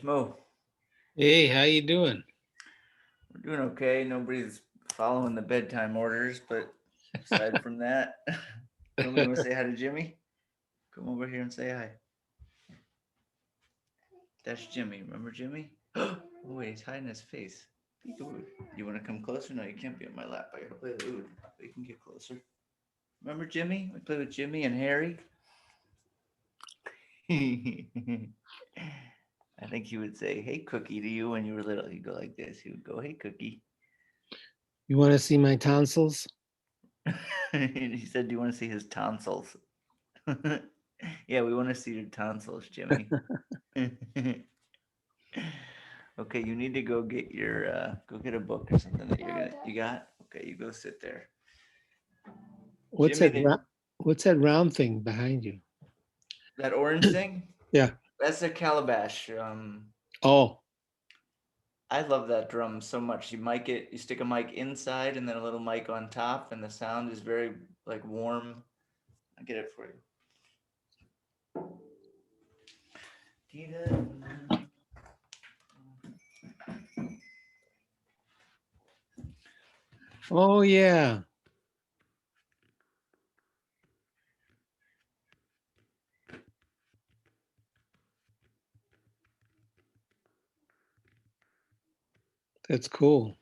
Mo, Hey, how you doing? we're doing okay. Nobody's following the bedtime orders, but aside from that, nobody want to say hi to Jimmy? Come over here and say hi. That's Jimmy. Remember Jimmy? Oh, wait, he's hiding his face. Peekaboo. You want to come closer? No, you can't be on my lap. I gotta play the oud. But you can get closer. Remember Jimmy? We played with Jimmy and Harry. I think he would say, "Hey, Cookie," to you when you were little. He'd go like this. He would go, "Hey, Cookie." You want to see my tonsils? He said, "Do you want to see his tonsils?" Yeah, we want to see your tonsils, Jimmy. Okay, you need to go get your go get a book or something that you got. Okay, you go sit there, What's Jimmy. that? What's that round thing behind you? That orange thing, Yeah. that's a calabash. Oh, I love that drum so much. You stick a mic inside and then a little mic on top, and the sound is very like warm. I'll get it for you. oh yeah. That's cool.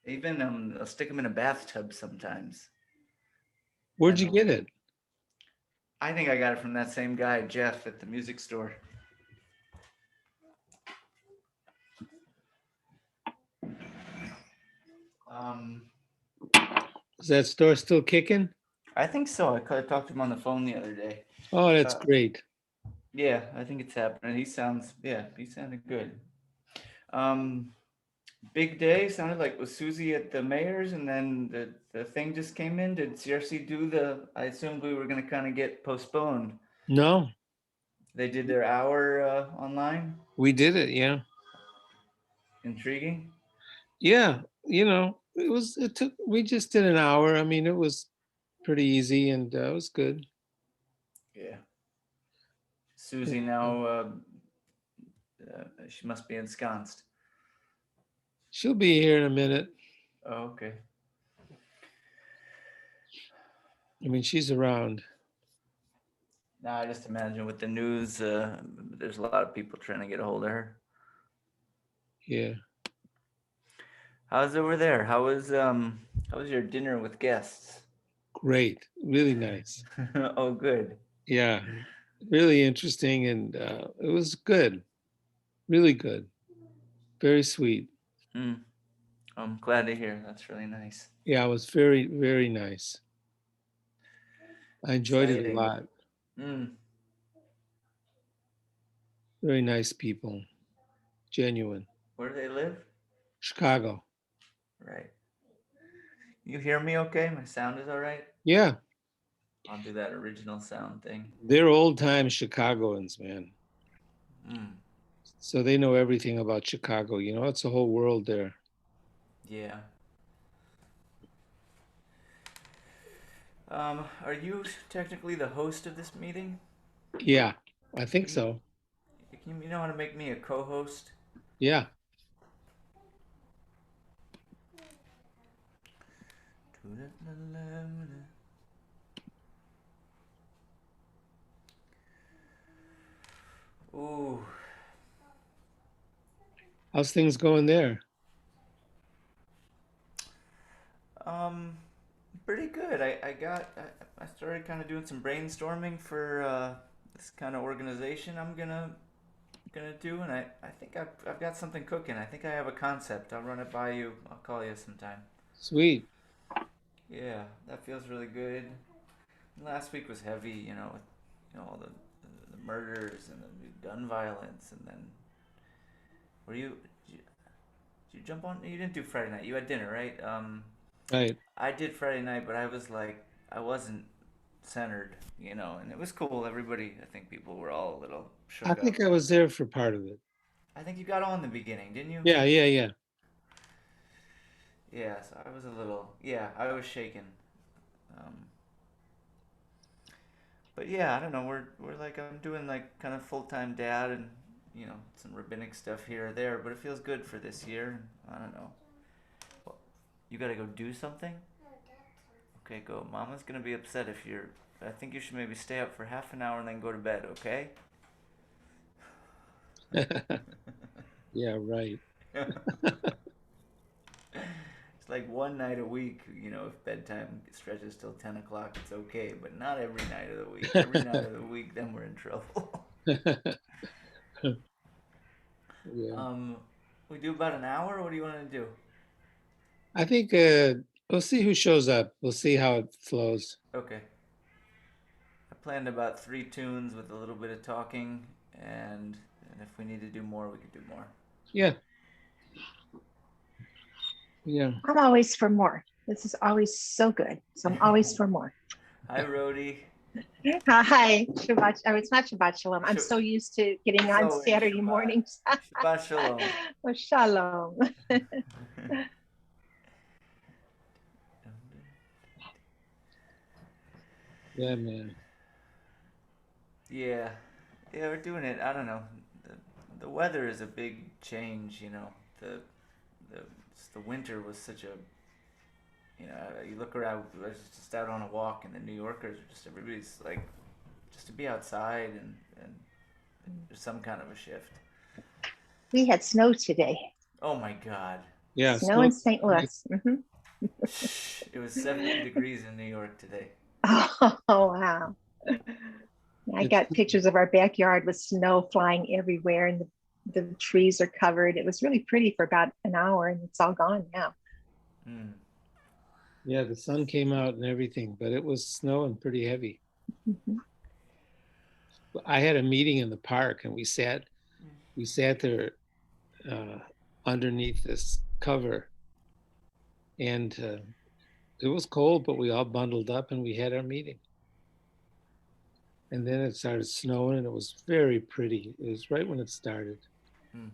Even I'll stick them in a bathtub sometimes. Where'd And you get it? I think I got it from that same guy, Jeff, at the music store. Um, Is that store still kicking? I think so. I could have talked to him on the phone the other day. Oh, that's Uh, great. yeah, I think it's happening. He sounded good. Um, big day. Sounded like was Susie at the mayor's, and then the thing just came in. Did CRC do the? I assumed we were gonna kind of get postponed. No, They did their hour online. we did it. Yeah. Intriguing. Yeah. We just did an hour. I mean, it was pretty easy and it was good. Yeah. Susie now. She must be ensconced. She'll be here in a minute. Oh, okay. I mean, she's around. Now I just imagine with the news, there's a lot of people trying to get a hold of her. Yeah. How's over there? How was your dinner with guests? Great. Really nice. Oh, good. Yeah. Really interesting. And it was good. Really good. Very sweet. Hmm. I'm glad to hear. That's really nice. Yeah, it was very, very nice. I enjoyed it a Exciting. lot. Hmm. Very nice people. Genuine. Where do they live? Chicago. Right. You hear me okay? My sound is all right? Yeah. I'll do that original sound thing. They're old time Chicagoans, man. Hmm. So they know everything about Chicago. It's a whole world there. Yeah. Are you technically the host of this meeting? Yeah, I think Can you, so. you know how to make me a co-host? Yeah. Ooh. How's things going there? Um, Pretty good. I started kind of doing some brainstorming for this kind of organization I'm gonna do, and I think I've got something cooking. I think I have a concept. I'll run it by you. I'll call you sometime. Sweet. Yeah, that feels really good. Last week was heavy, with all the murders and the gun violence, and then were you did you jump on? You didn't do Friday night. You had dinner, right? Right. I did Friday night, but I was like, I wasn't centered, and it was cool. Everybody, I think people were all a little I shook up. think I was there for part of it. I think you got on the beginning, didn't you? Yeah, yeah, yeah. Yeah, so I was a little, yeah, I was shaken. Um, but yeah, I don't know. We're like I'm doing like kind of full time dad and some rabbinic stuff here or there, but it feels good for this year. I don't know. Well, you gotta go do something. Okay, go. Mama's gonna be upset if you're. I think you should maybe stay up for half an hour and then go to bed. Okay. Yeah, right. It's like one night a week, if bedtime stretches till 10 o'clock, it's okay, but not every night of the week. Every night of the week, then we're in trouble. Yeah. um, we do about an hour. What do you want to do? I think we'll see who shows up. We'll see how it flows. Okay. I planned about 3 tunes with a little bit of talking, and if we need to do more, we could do more. Yeah. Yeah. I'm always for more. This is always so good. So I'm always for more. Hi, Rhodey. Hi, Shabbat. Oh, it's not Shabbat Shalom. I'm so used to getting on So Saturday Shabbat. mornings. Shabbat Shalom. Oh, Shalom. Yeah, man. Yeah, we're doing it. I don't know. The weather is a big change. The the the winter was such a. You look around. I was just out on a walk, and the New Yorkers are just everybody's like, just to be outside, and there's some kind of a shift. We had snow today. Oh my God. Yeah. Snow in St. Louis. Mm-hmm. It was 70 degrees in New York today. Oh, wow. I got pictures of our backyard with snow flying everywhere, and the trees are covered. It was really pretty for about an hour, and it's all gone now. Mm. Yeah, the sun came out and everything, but it was snowing pretty heavy. Mhm. I had a meeting in the park and we sat there uh, underneath this cover, and it was cold, but we all bundled up and we had our meeting. And then it started snowing and it was very pretty. It was right when it started. Mm.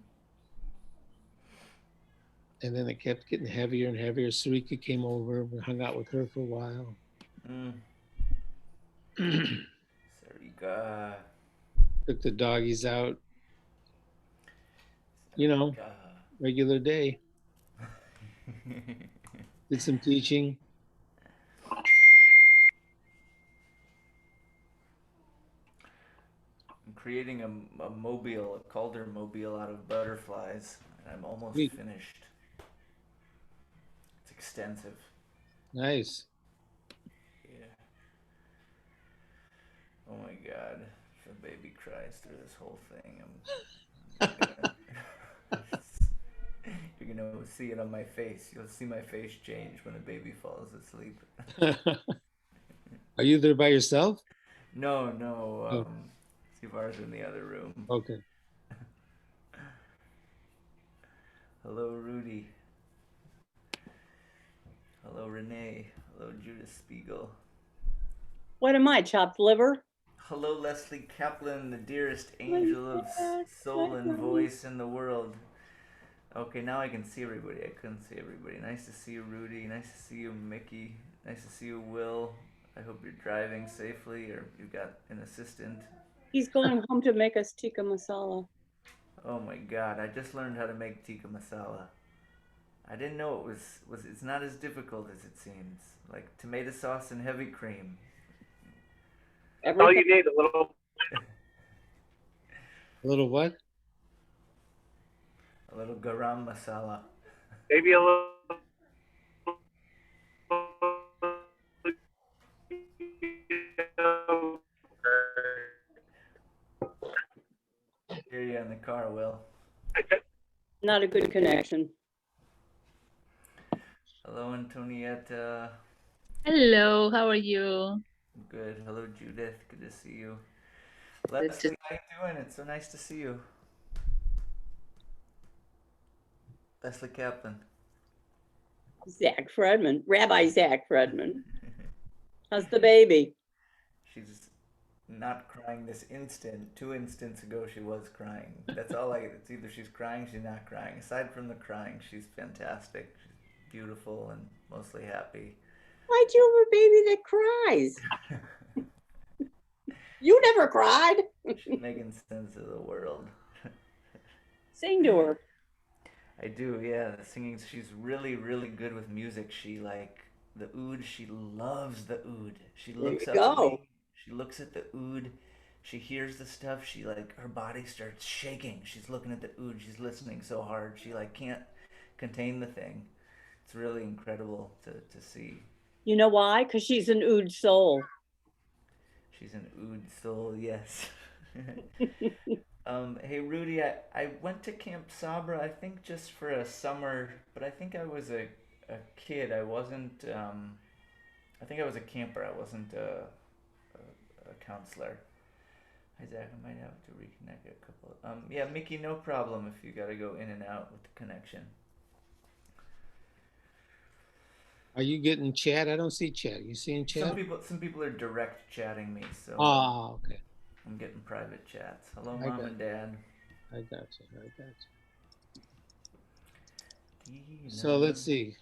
And then it kept getting heavier and heavier. Sarika came over. We hung out with her for a while. Mm. Sarika. Took the doggies out, Sarika. regular day. Did some teaching. I'm creating a mobile, a Calder mobile out of butterflies, and I'm almost Sweet. finished. It's extensive. Nice. Yeah. Oh my god. If a baby cries through this whole thing, I'm gonna, you're gonna see it on my face. You'll see my face change when a baby falls asleep. Are you there by yourself? No, no. Oh, Sivar's in the other room. okay. Hello, Rudy. Hello, Renee. Hello, Judith Spiegel. What am I, chopped liver? Hello, Leslie Kaplan, the dearest angel of soul and voice in the world. Okay, now I can see everybody. I couldn't see everybody. Nice to see you, Rudy. Nice to see you, Mickey. Nice to see you, Will. I hope you're driving safely or you've got an assistant. He's going home to make us tikka masala. Oh my god, I just learned how to make tikka masala. I didn't know it was it's not as difficult as it seems. Like tomato sauce and heavy cream. All you need, a little A little what? A little garam masala. maybe a little Hear you in the car, Will. Not a good connection. Hello, Antonietta. Hello, how are you? Good. Hello, Judith. Good to see you. Leslie, how you doing? It's so nice to see you. Leslie Kaplan. Zach Fredman, Rabbi Zach Fredman. How's the baby? She's not crying this instant. 2 instants ago, she was crying. That's all it's either she's crying, she's not crying. Aside from the crying, she's fantastic. She's beautiful and mostly happy. Why'd you have a baby that cries? You never cried. She's making sense of the world. Sing to her. I do, yeah. The singing, she's really, really good with music. She the oud. She loves the oud. She looks There you up at go. me. She looks at the oud. She hears the stuff. She her body starts shaking. She's looking at the oud. She's listening so hard. She can't contain the thing. It's really incredible to see. You know why? Because she's an oud soul. She's an oud soul, yes. Hey Rudy, I went to Camp Sabra, I think just for a summer, but I think I was a kid. I wasn't, I think I was a camper. I wasn't a counselor. Hi Zach, I might have to reconnect a couple. Yeah, Mickey, no problem if you gotta go in and out with the connection. Are you getting chat? I don't see chat. You seeing chat? Some people are direct chatting me, so Oh, okay. I'm getting private chats. Hello, I Mom got and Dad. I got you. So let's see.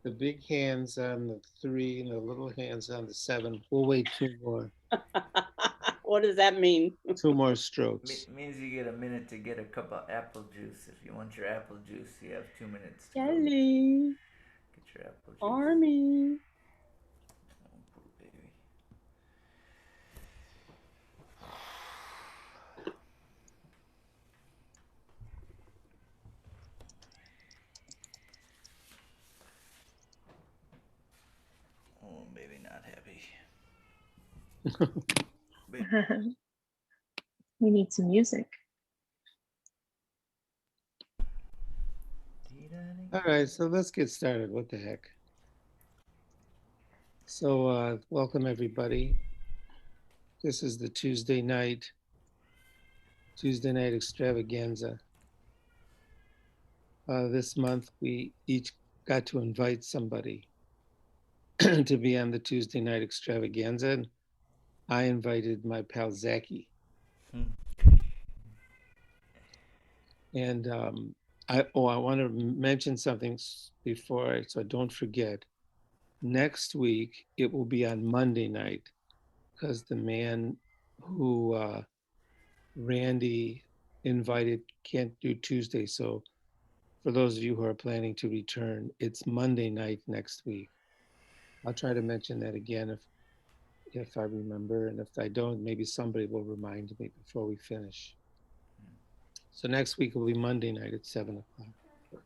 The big hands on the 3 and the little hands on the 7. We'll wait 2 more. What does that mean? 2 more strokes. Means you get a minute to get a cup of apple juice. If you want your apple juice, you have 2 minutes to go Kelly. get your apple juice. Army. Oh, poor baby. Oh, baby, not happy. Baby. We need some music. All right, so let's get started. What the heck? So welcome everybody. This is the Tuesday night extravaganza. This month we each got to invite somebody to be on the Tuesday night extravaganza. And I invited my pal Zachy. And I want to mention something before, so I don't forget. Next week, it will be on Monday night because the man who Randy invited can't do Tuesday. So for those of you who are planning to return, it's Monday night next week. I'll try to mention that again if I remember, and if I don't, maybe somebody will remind me before we finish. So next week will be Monday night at 7 o'clock.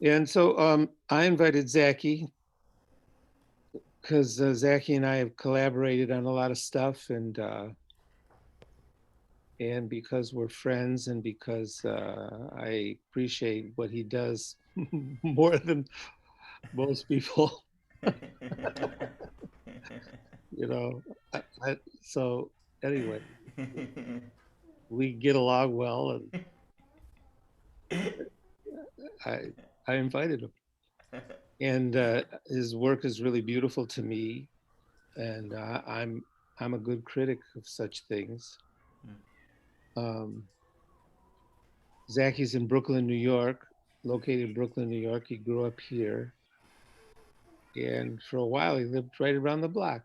And so I invited Zachy because Zachy and I have collaborated on a lot of stuff, and because we're friends, and because I appreciate what he does more than most people. You know, so anyway, we get along well, and I invited him, and his work is really beautiful to me, and I'm a good critic of such things. Zachy's in Brooklyn, New York, located in Brooklyn, New York. He grew up here, and for a while he lived right around the block.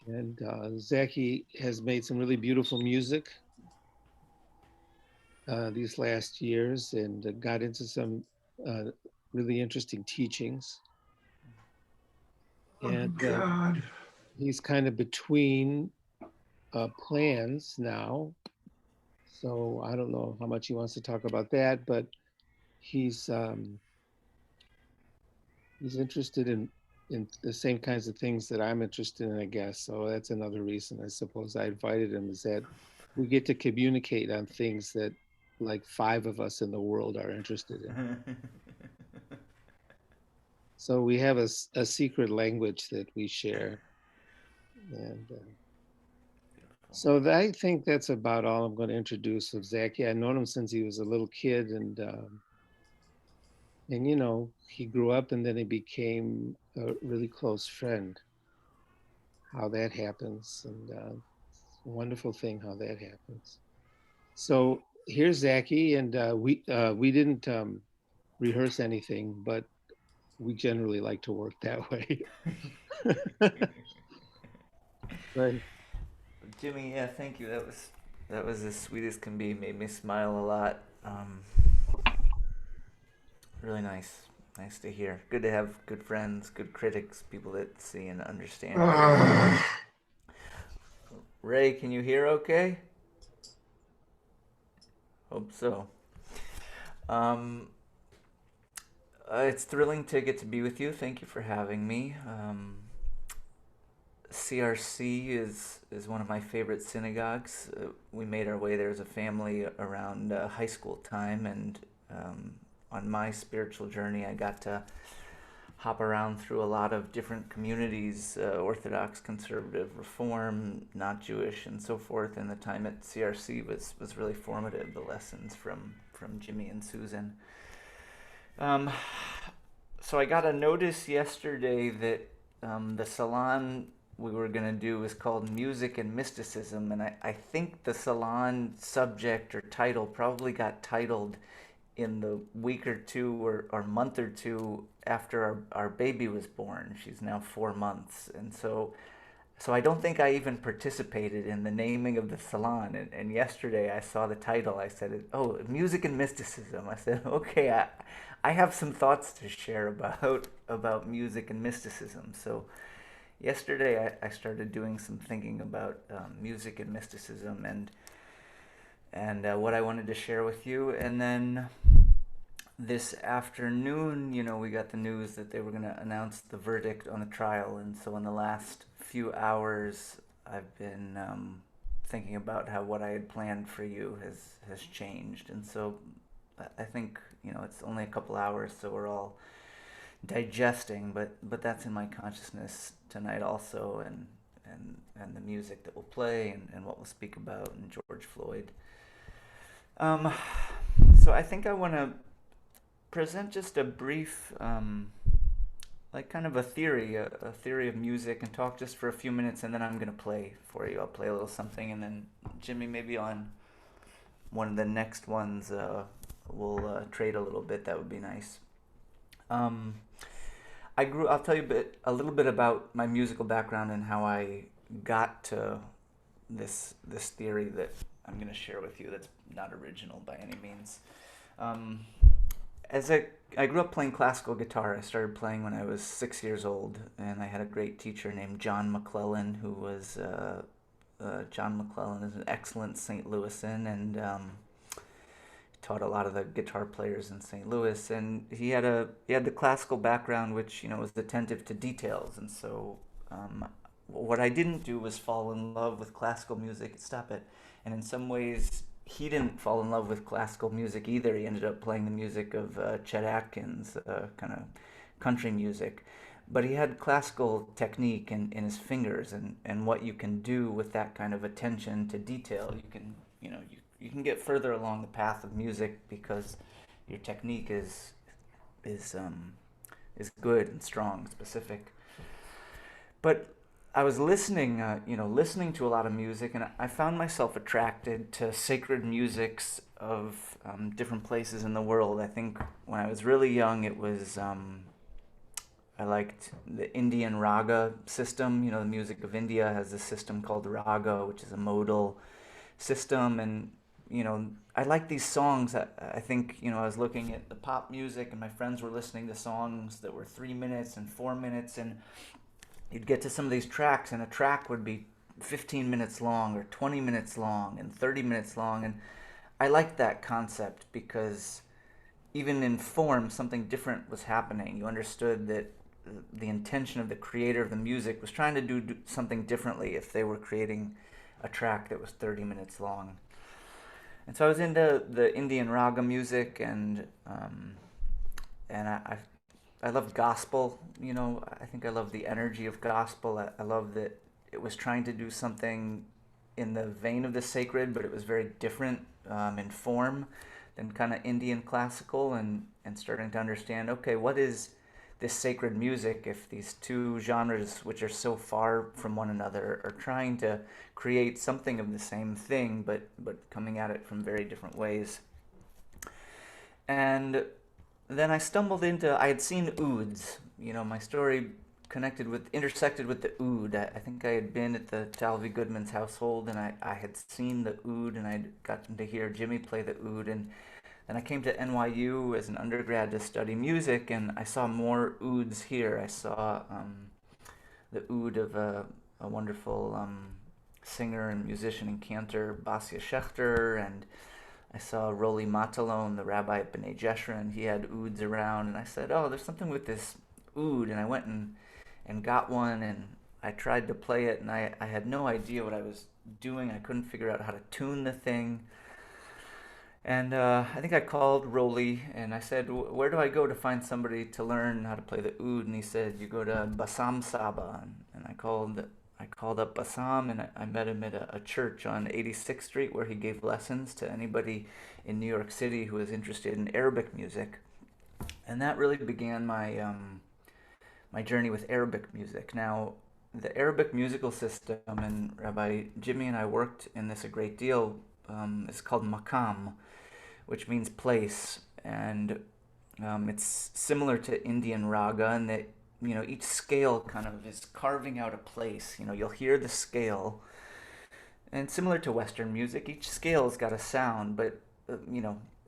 And Zachy has made some really beautiful music these last years, and got into some really interesting teachings. And he's kind of between plans now. So I don't know how much he wants to talk about that, but he's interested in the same kinds of things that I'm interested in, I guess. So that's another reason, I suppose, I invited him, is that we get to communicate on things that like 5 of us in the world are interested in. So we have a secret language that we share. And so I think that's about all I'm going to introduce of Zachy. I've known him since he was a little kid, and you know, he grew up and then he became a really close friend. How that happens, and it's a wonderful thing how that happens. So here's Zachy, and we didn't rehearse anything, but we generally like to work that way. Right. Jimmy, yeah, thank you. That was as sweet as can be. Made me smile a lot. Really nice to hear. Good to have good friends, good critics, people that see and understand. Ray, can you hear okay? Hope so. It's thrilling to get to be with you. Thank you for having me. CRC is one of my favorite synagogues. We made our way there as a family around high school time, and on my spiritual journey, I got to hop around through a lot of different communities, Orthodox, Conservative, Reform, not Jewish, and so forth. And the time at CRC was really formative, the lessons from Jimmy and Susan. So I got a notice yesterday that the salon we were going to do is called Music and Mysticism, and I think the salon subject or title probably got titled in the week or two or month or two after our baby was born. She's now 4 months, and so I don't think I even participated in the naming of the salon. And yesterday I saw the title. I said, "Oh, Music and Mysticism." I said, "Okay, I have some thoughts to share about music and mysticism." So yesterday I started doing some thinking about music and mysticism, and what I wanted to share with you. And then this afternoon, you know, we got the news that they were going to announce the verdict on the trial. And so in the last few hours, I've been thinking about how what I had planned for you has changed. And so I think, it's only a couple hours, so we're all digesting, but that's in my consciousness tonight also, and the music that we'll play, and what we'll speak about, and George Floyd. Um, so I think I want to present just a brief, like kind of a theory of music, and talk just for a few minutes, and then I'm gonna play for you. I'll play a little something, and then Jimmy, maybe on one of the next ones, we'll trade a little bit. That would be nice. Um, I'll tell you a little bit about my musical background and how I got to this theory that I'm going to share with you. That's not original by any means. Um, I grew up playing classical guitar. I started playing when I was 6 years old, and I had a great teacher named John McClellan, who was John McClellan is an excellent St. Louisan, and taught a lot of the guitar players in St. Louis. And he had the classical background, which was attentive to details. And so what I didn't do was fall in love with classical music. Stop it. And in some ways, he didn't fall in love with classical music either. He ended up playing the music of Chet Atkins, kind of country music. But he had classical technique in his fingers, and what you can do with that kind of attention to detail. You can get further along the path of music because your technique is good and strong, and specific. But I was listening to a lot of music, and I found myself attracted to sacred musics of different places in the world. I think when I was really young, it was I liked the Indian raga system. The music of India has a system called raga, which is a modal system, and I like these songs. I think I was looking at the pop music, and my friends were listening to songs that were 3 minutes and 4 minutes, and you'd get to some of these tracks, and a track would be 15 minutes long, or 20 minutes long, and 30 minutes long, and I liked that concept because even in form, something different was happening. You understood that the intention of the creator of the music was trying to do something differently if they were creating a track that was 30 minutes long. And so I was into the Indian raga music, and I loved gospel. I think I loved the energy of gospel. I loved that it was trying to do something in the vein of the sacred, but it was very different in form than kind of Indian classical, and starting to understand, okay, what is this sacred music if these two genres, which are so far from one another, are trying to create something of the same thing, but coming at it from very different ways. And then I had seen ouds. My story intersected with the oud. I think I had been at the Talvi Goodman's household, and I had seen the oud, and I'd gotten to hear Jimmy play the oud, and then I came to NYU as an undergrad to study music, and I saw more ouds here. I saw the oud of a wonderful singer and musician and cantor, Basia Schechter, and I saw Roli Matalon, the rabbi at B'nai Jeshurun. He had ouds around, and I said, oh, there's something with this oud, and I went and got one, and I tried to play it, and I had no idea what I was doing. I couldn't figure out how to tune the thing. And I think I called Roli, and I said, where do I go to find somebody to learn how to play the oud? And he said, you go to Bassam Saba. And I called up Bassam, and I met him at a church on 86th Street where he gave lessons to anybody in New York City who was interested in Arabic music. And that really began my my journey with Arabic music. Now, the Arabic musical system, and Rabbi Jimmy and I worked in this a great deal, is called maqam, which means place, and it's similar to Indian raga in that each scale kind of is carving out a place. You'll hear the scale, and similar to Western music, each scale's got a sound, but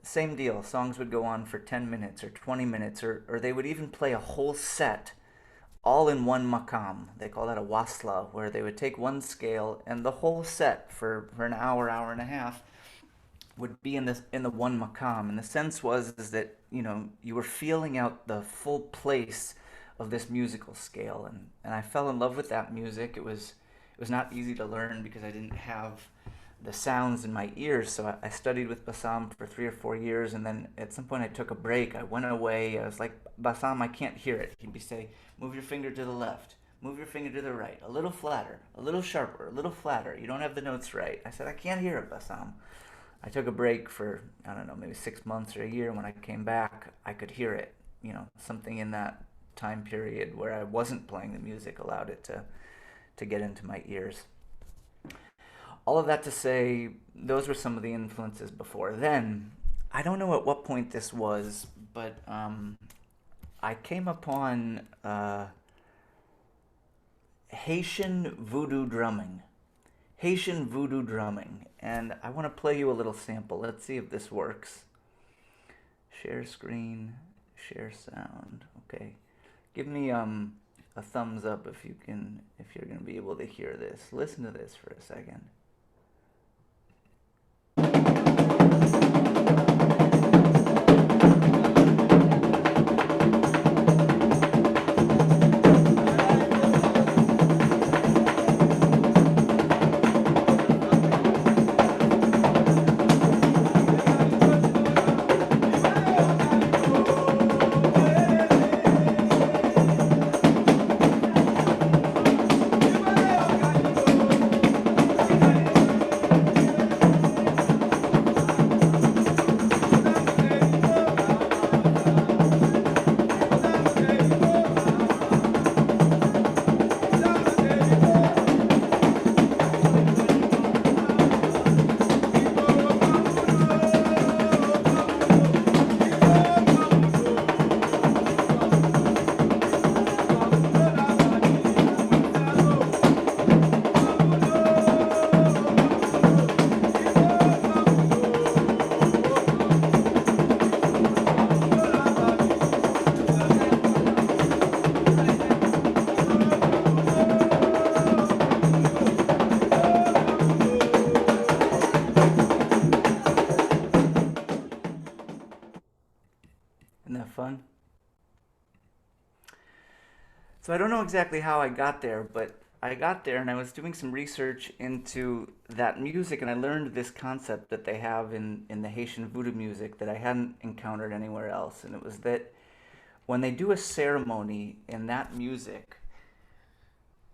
same deal. Songs would go on for 10 minutes or 20 minutes, or they would even play a whole set all in one maqam. They call that a wasla, where they would take one scale, and the whole set for an hour and a half would be in the one maqam. And the sense was that you were feeling out the full place of this musical scale, and I fell in love with that music. It was not easy to learn because I didn't have the sounds in my ears. So I studied with Bassam for 3 or 4 years, and then at some point I took a break. I went away. I was like, Bassam, I can't hear it. He'd be say, move your finger to the left, move your finger to the right, a little flatter, a little sharper, a little flatter. You don't have the notes right. I said, I can't hear it, Bassam. I took a break for, I don't know, maybe 6 months or a year. When I came back, I could hear it. Something in that time period where I wasn't playing the music allowed it to get into my ears. All of that to say, those were some of the influences before then. I don't know at what point this was, but I came upon Haitian voodoo drumming. Haitian voodoo drumming. And I want to play you a little sample. Let's see if this works. Share screen, share sound. Okay. Give me a thumbs up if you're going to be able to hear this. Listen to this for a second. Isn't that fun? So I don't know exactly how I got there, but I got there and I was doing some research into that music, and I learned this concept that they have in the Haitian voodoo music that I hadn't encountered anywhere else. And it was that when they do a ceremony in that music,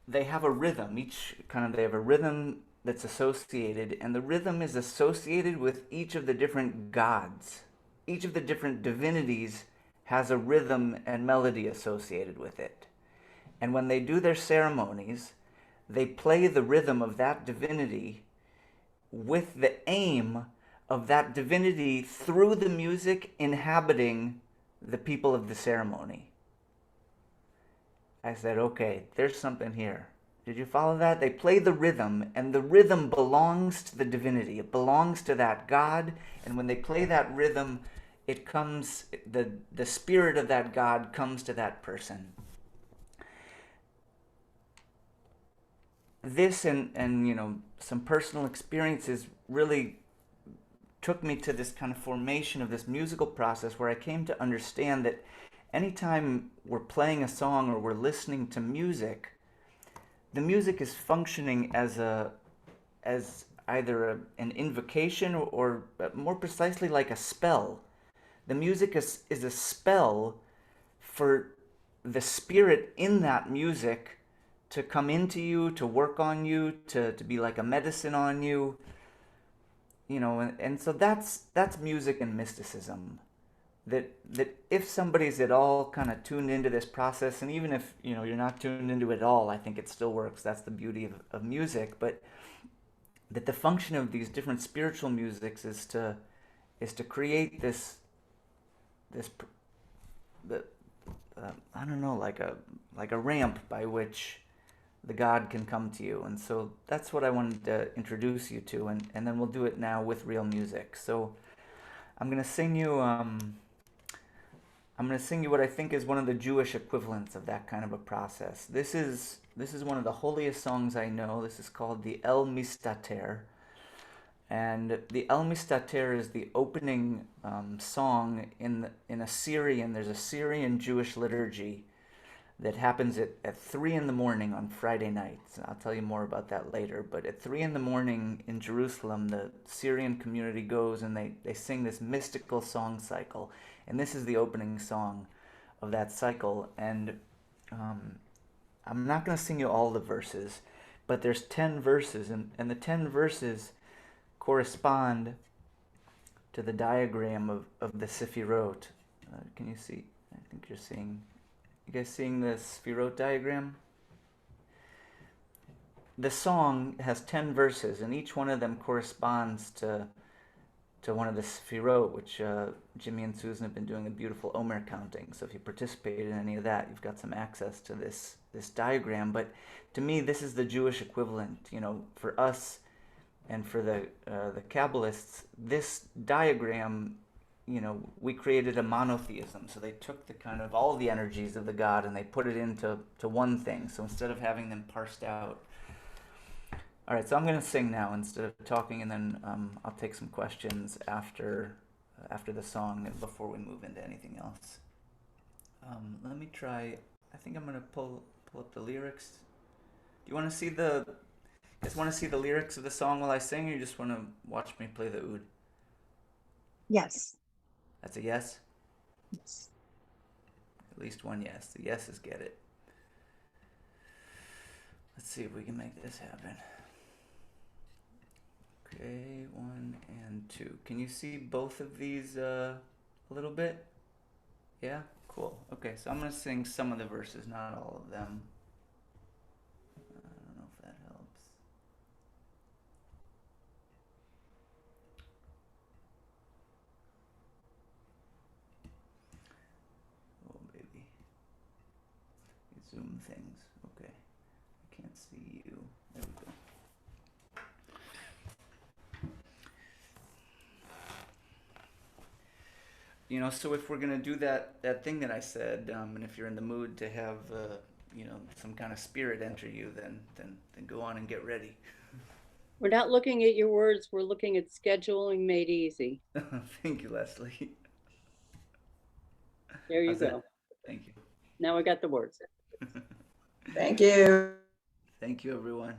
they have a rhythm. They have a rhythm that's associated, and the rhythm is associated with each of the different gods. Each of the different divinities has a rhythm and melody associated with it. And when they do their ceremonies, they play the rhythm of that divinity with the aim of that divinity through the music inhabiting the people of the ceremony. I said, okay, there's something here. Did you follow that? They play the rhythm, and the rhythm belongs to the divinity. It belongs to that God, and when they play that rhythm, it comes, the spirit of that God comes to that person. This and some personal experiences really took me to this kind of formation of this musical process where I came to understand that anytime we're playing a song or we're listening to music, the music is functioning as either an invocation or more precisely like a spell. The music is a spell for the spirit in that music to come into you, to work on you, to be like a medicine on you. And so that's music and mysticism. That if somebody's at all kind of tuned into this process, and even if you're not tuned into it at all, I think it still works. That's the beauty of music. But that the function of these different spiritual musics is to create this I don't know, like a ramp by which the God can come to you. And so that's what I wanted to introduce you to, and then we'll do it now with real music. So I'm gonna sing you what I think is one of the Jewish equivalents of that kind of a process. This is one of the holiest songs I know. This is called the El Mistater. And the El Mistater is the opening song in a Syrian. There's a Syrian Jewish liturgy that happens at 3 in the morning on Friday nights. I'll tell you more about that later. But at 3 in the morning in Jerusalem, the Syrian community goes and they sing this mystical song cycle. And this is the opening song of that cycle. And I'm not going to sing you all the verses, but there's 10 verses. And the 10 verses correspond to the diagram of the Sefirot. Can you see? I think you're seeing... You guys seeing the Sefirot diagram? The song has 10 verses, and each one of them corresponds to one of the Sefirot, which Jimmy and Susan have been doing a beautiful Omer counting. So if you participate in any of that, you've got some access to this diagram. But to me, this is the Jewish equivalent. You know, for us and for the Kabbalists, this diagram, you know, we created a monotheism. So they took the kind of all the energies of the God and they put it into one thing. So instead of having them parsed out. All right, so I'm going to sing now instead of talking, and then I'll take some questions after the song and before we move into anything else. Let me try. I think I'm going to pull up the lyrics. Do you want to see the? You guys want to see the lyrics of the song while I sing, or you just want to watch me play the oud? Yes. That's a yes? Yes. At least one yes. The yeses get it. Let's see if we can make this happen. Okay, 1 and 2. Can you see both of these a little bit? Yeah? Cool. Okay, so I'm going to sing some of the verses, not all of them. I don't know if that helps. Oh, baby. Zoom things. Okay. I can't see you. There we go. You know, so if we're going to do that thing that I said, and if you're in the mood to have, you know, some kind of spirit enter you, then go on and get ready. We're not looking at your words. We're looking at scheduling made easy. Thank you, Leslie. There you How's that? go. Thank you. Now I got the words. Thank you. Thank you, everyone.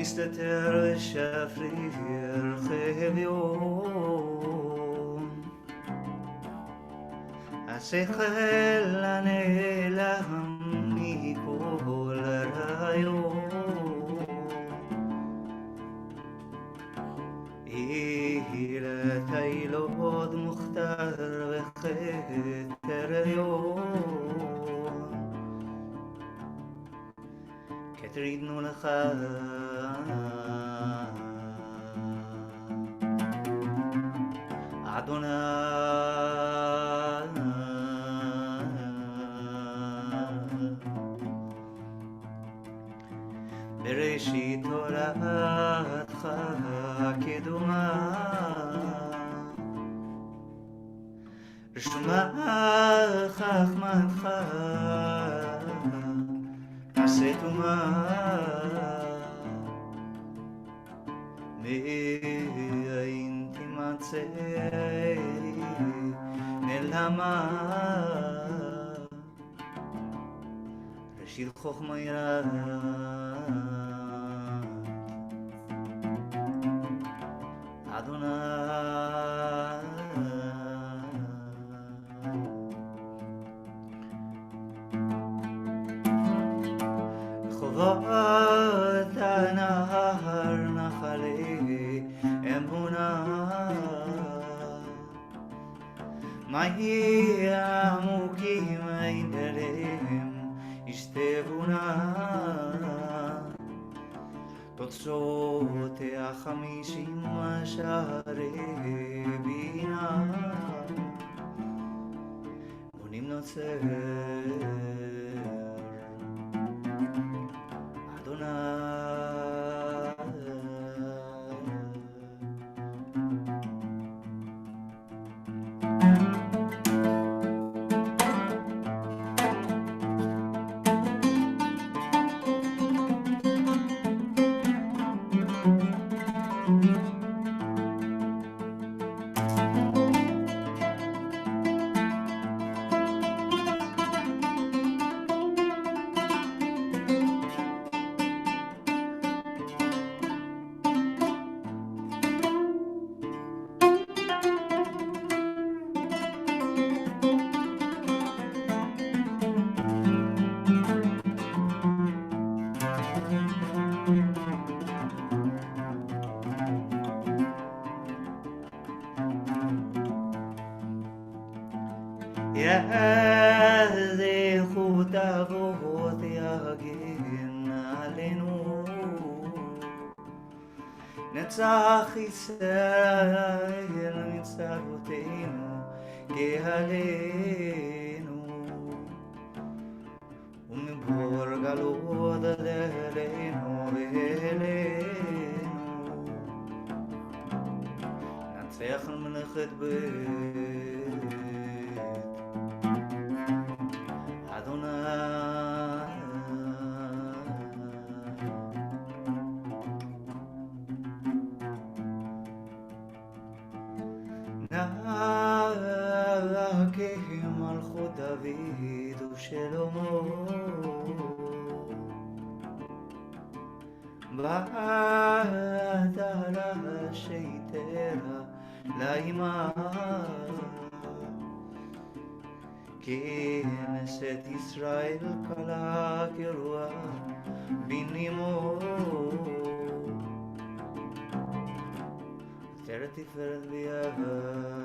מסתתר ושפריר חביון השכל הנעלם מכל הרעיון إلى تيلود مختار وختر يوم كتريد نولخا عدنا בראשית הולדתך קדומה רשומה חכמתך עשה טומאה מאין תימצא נעלמה ראשית חוכמה יראת אדוני חובות הנהר נחלי אמונה מהי עמוקים אין אליהם ישתבונה תוצאותיה 50 שערי בינה בונים נוצר יזכו תבואות יגן עלינו נצח ישראל מצוותינו גאלנו ומבור גלות עלינו ואלינו נצח על מלאכת בית כמלכות דוד ושלמה בת עלה שיתרה לאימה כנסת ישראל קלה כרוח בנימו תפארת תפארת ביavad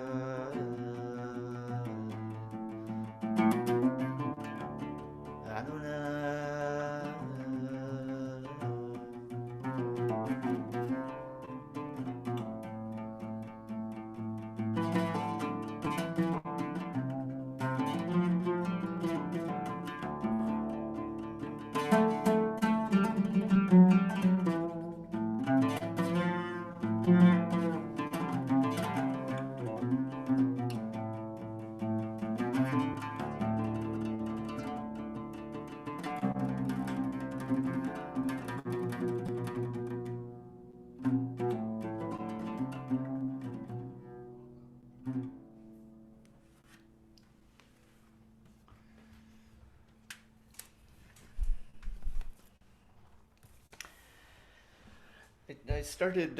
I started.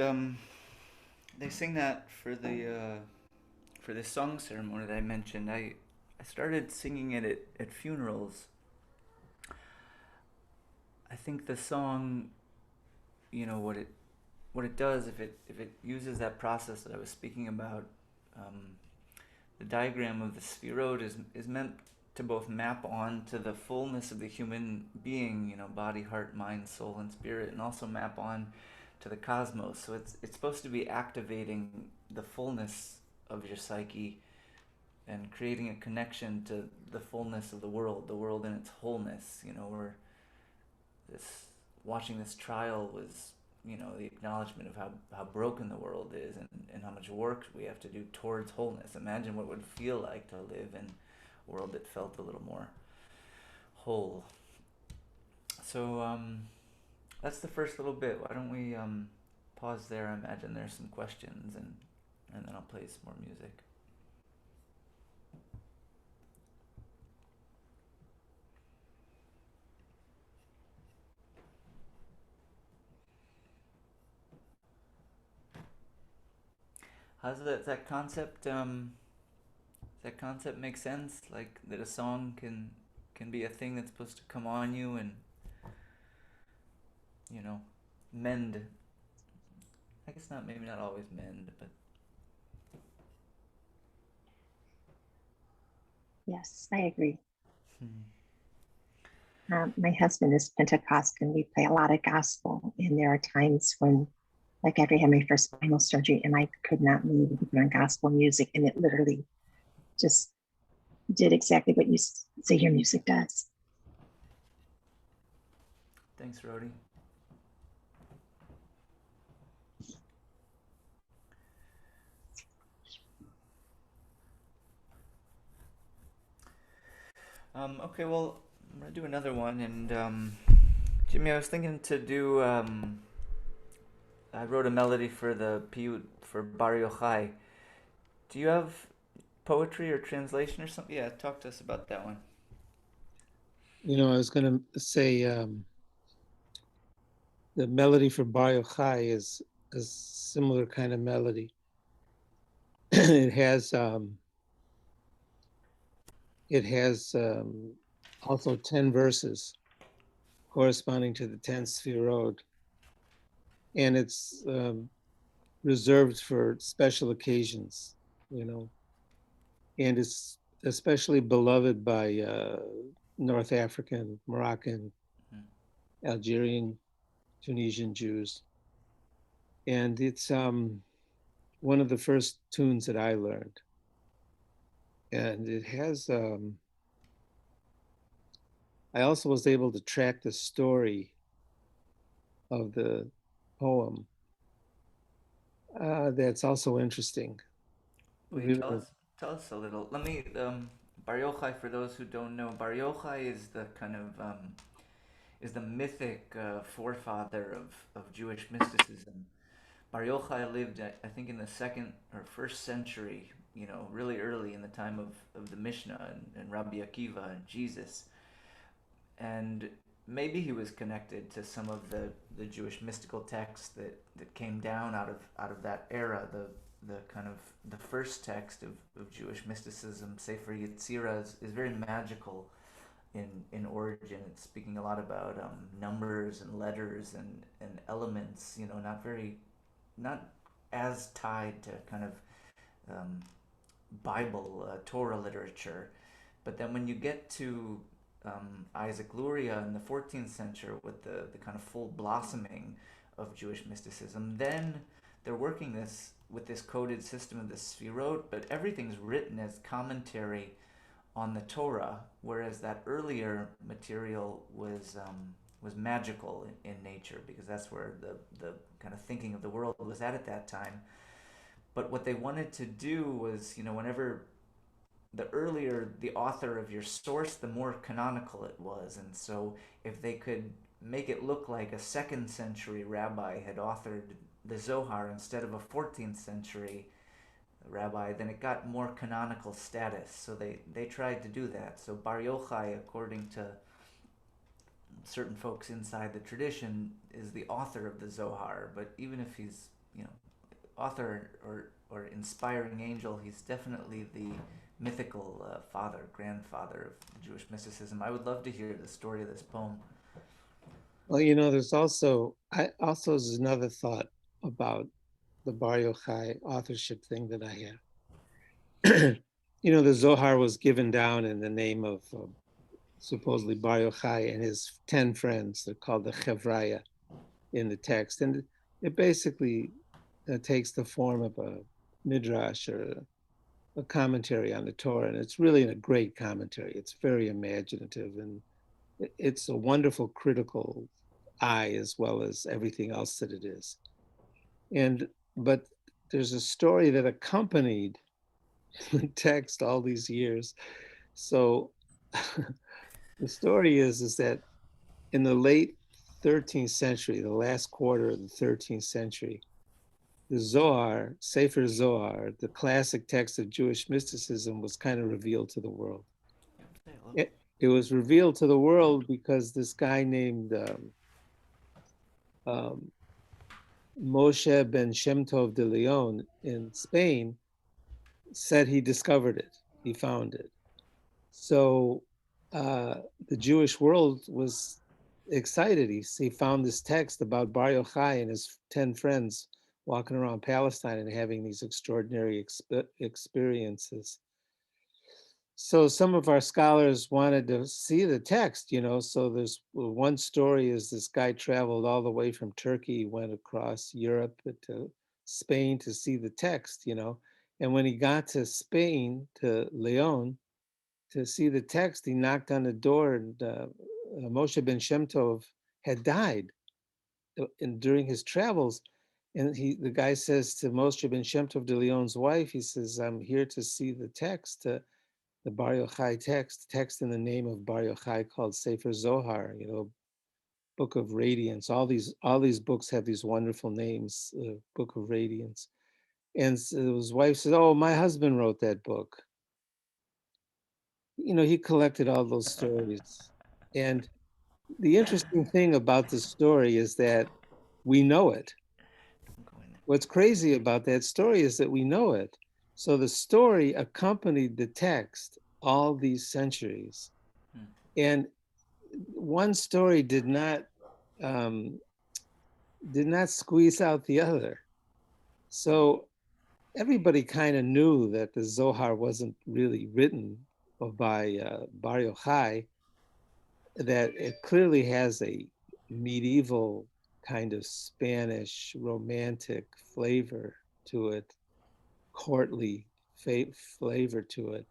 They sing that for the song ceremony that I mentioned. I started singing it at funerals. I think the song, what it does if it uses that process that I was speaking about. The diagram of the spherode is meant to both map on to the fullness of the human being, body, heart, mind, soul, and spirit, and also map on to the cosmos. So it's supposed to be activating the fullness of your psyche and creating a connection to the fullness of the world in its wholeness. Where this watching this trial was, the acknowledgement of how broken the world is and how much work we have to do towards wholeness. Imagine what it would feel like to live in a world that felt a little more whole. So that's the first little bit. Why don't we pause there? I imagine there's some questions, and then I'll play some more music. How's that concept? Does that concept make sense? Like that a song can be a thing that's supposed to come on you and mend. I guess not. Maybe not always mend, but Yes, I agree. My husband is Pentecostal. We play a lot of gospel, and there are times when, like after I had my first spinal surgery, and I could not move, we put on gospel music, and it literally just did exactly what you say your music does. Thanks, Rody. Okay, well, I'm gonna do another one, and Jimmy, I was thinking to do. I wrote a melody for the piyut for Bar Yochai. Do you have poetry or translation or something? Yeah, talk to us about that one. I was going to say the melody for Bar Yochai is a similar kind of melody. It has also 10 verses corresponding to the 10 Sfirot. And it's reserved for special occasions, and it's especially beloved by North African, Moroccan, Algerian, Tunisian Jews. And it's one of the first tunes that I learned. And it has, I also was able to track the story of the poem. That's also interesting. Wait, tell us a little. Let me, Bar Yochai, for those who don't know, Bar Yochai is the kind of, is the mythic forefather of Jewish mysticism. Bar Yochai lived, I think, in the 2nd or 1st century, really early in the time of the Mishnah and Rabbi Akiva and Jesus. And maybe he was connected to some of the Jewish mystical texts that came down out of that era. The kind of the first text of Jewish mysticism, Sefer Yetzirah, is very magical in origin. It's speaking a lot about numbers and letters and elements, not as tied to kind of Bible, Torah literature. But then when you get to Isaac Luria in the 14th century with the kind of full blossoming of Jewish mysticism, then they're working with this coded system of the Sfirot, but everything's written as commentary on the Torah, whereas that earlier material was magical in nature, because that's where the kind of thinking of the world was at that time. But what they wanted to do was, whenever the earlier the author of your source, the more canonical it was. And so if they could make it look like a 2nd century rabbi had authored the Zohar instead of a 14th century rabbi, then it got more canonical status. So they tried to do that. So Bar Yochai, according to certain folks inside the tradition is the author of the Zohar, but even if he's, author or inspiring angel, he's definitely the mythical grandfather of Jewish mysticism. I would love to hear the story of this poem. Well, there's also is another thought about the Bar Yochai authorship thing that I have. The Zohar was given down in the name of supposedly Bar Yochai and his 10 friends. They're called the Chevraya in the text. And it basically takes the form of a midrash or a commentary on the Torah. And it's really a great commentary. It's very imaginative, and it's a wonderful critical eye as well as everything else that it is. But there's a story that accompanied the text all these years. So the story is that in the late 13th century, the last quarter of the 13th century, the Zohar, Sefer Zohar, the classic text of Jewish mysticism, was kind of revealed to the world. It was revealed to the world because this guy named Moshe ben Shem Tov de Leon in Spain said he discovered it, he found it. So the Jewish world was excited. He found this text about Bar Yochai and his 10 friends walking around Palestine and having these extraordinary experiences. So some of our scholars wanted to see the text, so there's one story is this guy traveled all the way from Turkey, went across Europe to Spain to see the text, and when he got to Spain, to Leon, to see the text, he knocked on the door, and Moshe ben Shem Tov had died during his travels. And the guy says to Moshe ben Shem Tov de Leon's wife, he says, I'm here to see the text, the Bar Yochai text in the name of Bar Yochai called Sefer Zohar, Book of Radiance. All these books have these wonderful names, Book of Radiance. And so his wife said, oh, my husband wrote that book. He collected all those stories. And the interesting thing about the story is that we know it. What's crazy about that story is that we know it. So the story accompanied the text all these centuries. And one story did not squeeze out the other. So everybody kind of knew that the Zohar wasn't really written by Bar Yochai, that it clearly has a medieval kind of Spanish romantic flavor to it, courtly flavor to it,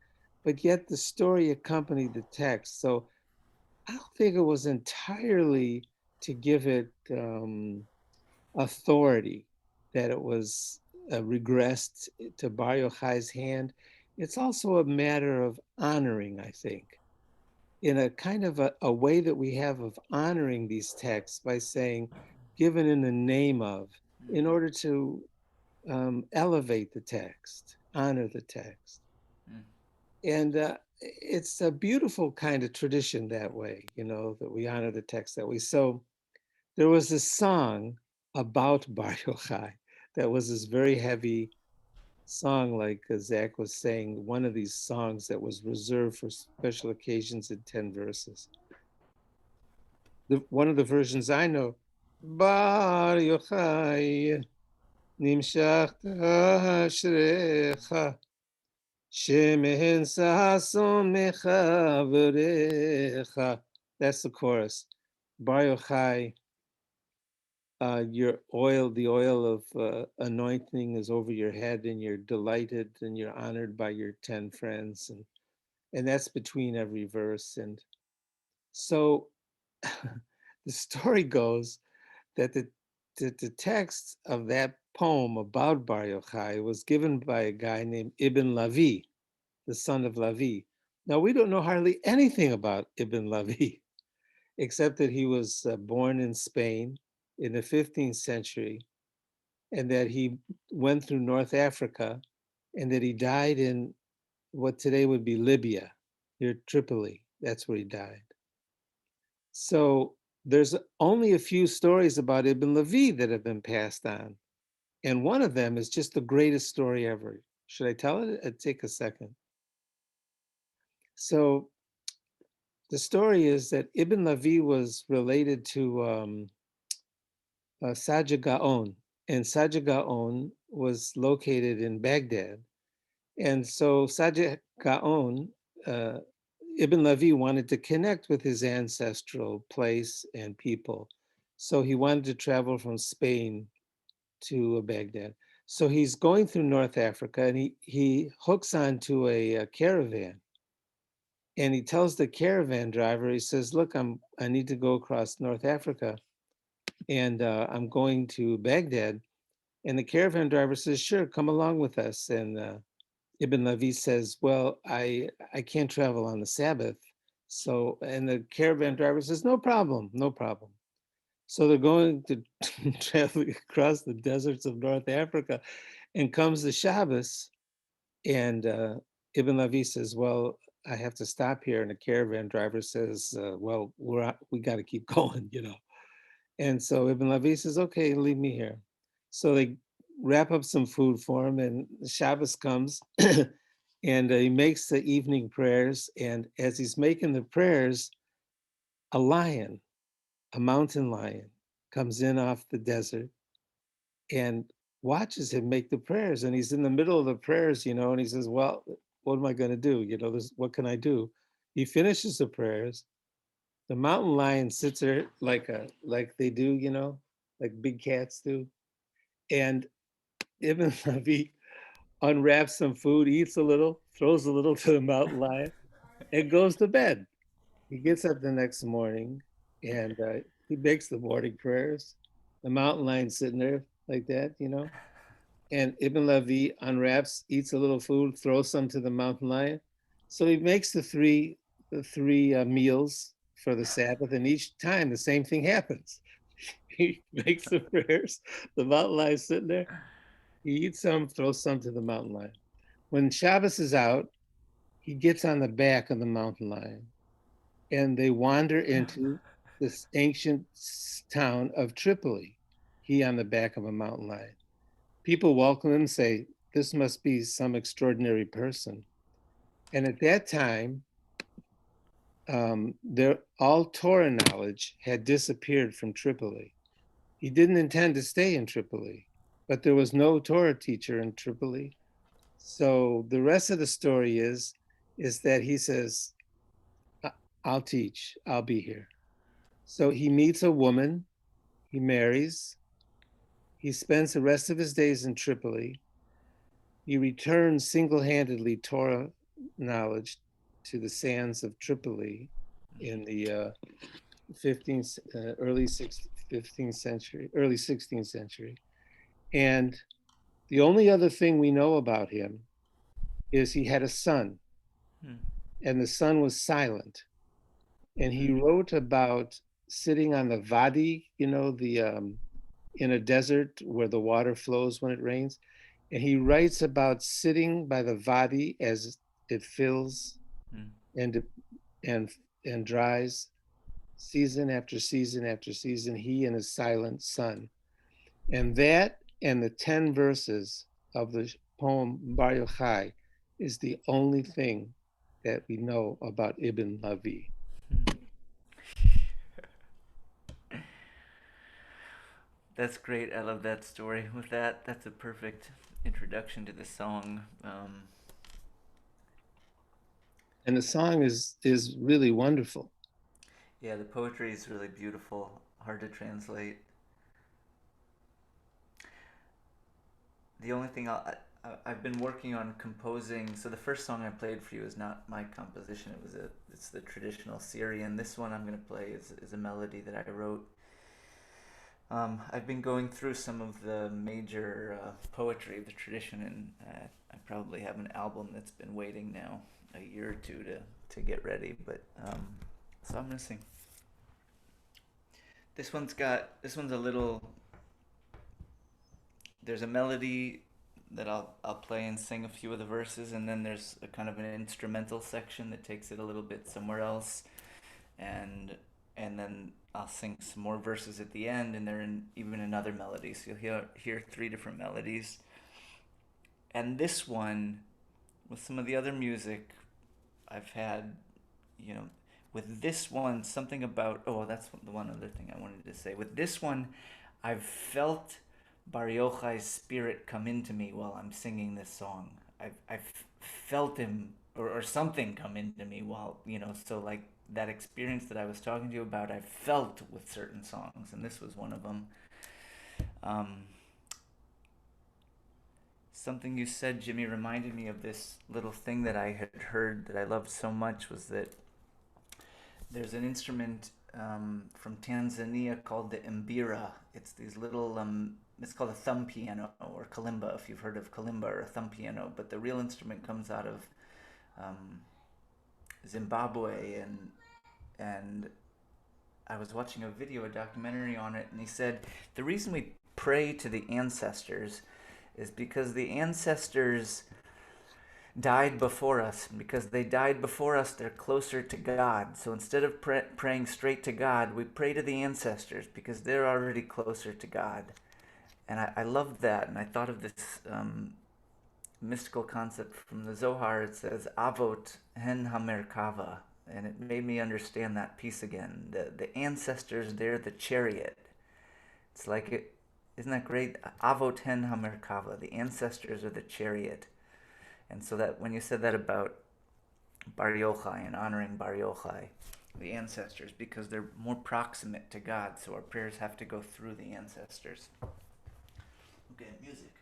but yet the story accompanied the text. So I don't think it was entirely to give it authority, that it was regressed to Bar Yochai's hand. It's also a matter of honoring, I think, in a kind of a way that we have of honoring these texts by saying, given in the name of, in order to elevate the text, honor the text. And it's a beautiful kind of tradition that way, that we honor the text that way. So there was a song about Bar Yochai that was this very heavy song, like Zach was saying, one of these songs that was reserved for special occasions in 10 verses. One of the versions I know, Bar Yochai, Nimshach Ashrecha, Shemehen Sason Mechavrecha. That's the chorus. Bar Yochai, the oil of anointing is over your head, and you're delighted and you're honored by your 10 friends. And that's between every verse. And so the story goes that the text of that poem about Bar Yochai was given by a guy named Ibn Lavi, the son of Lavi. Now, we don't know hardly anything about Ibn Lavi, except that he was born in Spain in the 15th century, and that he went through North Africa, and that he died in what today would be Libya, near Tripoli. That's where he died. So there's only a few stories about Ibn Levi that have been passed on. And one of them is just the greatest story ever. Should I tell it? It'd take a second. So the story is that Ibn Levi was related to Sajjad Gaon, and Sajjad Gaon was located in Baghdad. And so Sajjad Gaon, Ibn Levi wanted to connect with his ancestral place and people. So he wanted to travel from Spain to Baghdad. So he's going through North Africa and he hooks onto a caravan. And he tells the caravan driver, he says, look, I need to go across North Africa and I'm going to Baghdad. And the caravan driver says, sure, come along with us. And Ibn Levi says, well, I can't travel on the Sabbath. So, and the caravan driver says, no problem, no problem. So they're going to travel across the deserts of North Africa, and comes the Shabbos, and Ibn Levi says, well, I have to stop here. And the caravan driver says, well, we got to keep going, you know. And so Ibn Levi says, okay, leave me here. So they wrap up some food for him, and Shabbos comes, and he makes the evening prayers. And as he's making the prayers, a lion, a mountain lion, comes in off the desert and watches him make the prayers. And he's in the middle of the prayers, you know, and he says, well, what am I going to do? You know, what can I do? He finishes the prayers. The mountain lion sits there like they do, you know, like big cats do. And Ibn Levi unwraps some food, eats a little, throws a little to the mountain lion, and goes to bed. He gets up the next morning and he makes the morning prayers. The mountain lion's sitting there like that, you know. And Ibn Levi unwraps, eats a little food, throws some to the mountain lion. So he makes the three meals for the Sabbath, and each time the same thing happens. He makes the prayers, the mountain lion's sitting there. He eats some, throws some to the mountain lion. When Shabbos is out, he gets on the back of the mountain lion, and they wander into this ancient town of Tripoli. He on the back of a mountain lion. People welcome him and say, this must be some extraordinary person. And at that time, all Torah knowledge had disappeared from Tripoli. He didn't intend to stay in Tripoli, but there was no Torah teacher in Tripoli. So the rest of the story is that he says, I'll teach, I'll be here. So he meets a woman, he marries, he spends the rest of his days in Tripoli. He returns single-handedly Torah knowledge to the sands of Tripoli in the 15th, early 15th century, early 16th century. And the only other thing we know about him is he had a son, and the son was silent. And he wrote about sitting on the Wadi, you know, in a desert where the water flows when it rains. And he writes about sitting by the Wadi as it fills and dries season after season after season, he and his silent son. And that and the 10 verses of the poem Bar Yochai is the only thing that we know about Ibn Levi. That's great. I love that story. With that, that's a perfect introduction to the song. And the song is really wonderful. Yeah, the poetry is really beautiful, hard to translate. The only thing I've been working on composing. So the first song I played for you is not my composition. It's the traditional Syrian. This one I'm going to play is a melody that I wrote. I've been going through some of the major poetry of the tradition, and I probably have an album that's been waiting now a year or two to get ready. But so I'm gonna sing. This one's a little. There's a melody that I'll play and sing a few of the verses, and then there's a kind of an instrumental section that takes it a little bit somewhere else, and then I'll sing some more verses at the end, and they're even in other melodies. So you'll hear 3 different melodies. And this one, with some of the other music I've had, with this one, something about, that's the one other thing I wanted to say. With this one, I've felt Bar Yochai's spirit come into me while I'm singing this song. I've felt him or something come into me while, so like that experience that I was talking to you about, I felt with certain songs, and this was one of them. Something you said, Jimmy, reminded me of this little thing that I had heard that I loved so much, was that there's an instrument from Tanzania called the mbira. It's these little, it's called a thumb piano or kalimba, if you've heard of kalimba or a thumb piano, but the real instrument comes out of Zimbabwe, and I was watching a documentary on it, and he said the reason we pray to the ancestors is because the ancestors died before us. Because they died before us, they're closer to God. So instead of praying straight to God, we pray to the ancestors because they're already closer to God. And I loved that, and I thought of this mystical concept from the Zohar. It says, Avot hen hamerkava. And it made me understand that piece again. The ancestors, they're the chariot. It's like it. Isn't that great? Avot hen hamerkava. The ancestors are the chariot. And so that when you said that about Bar Yochai and honoring Bar Yochai, the ancestors, because they're more proximate to God, so our prayers have to go through the ancestors. Okay, music.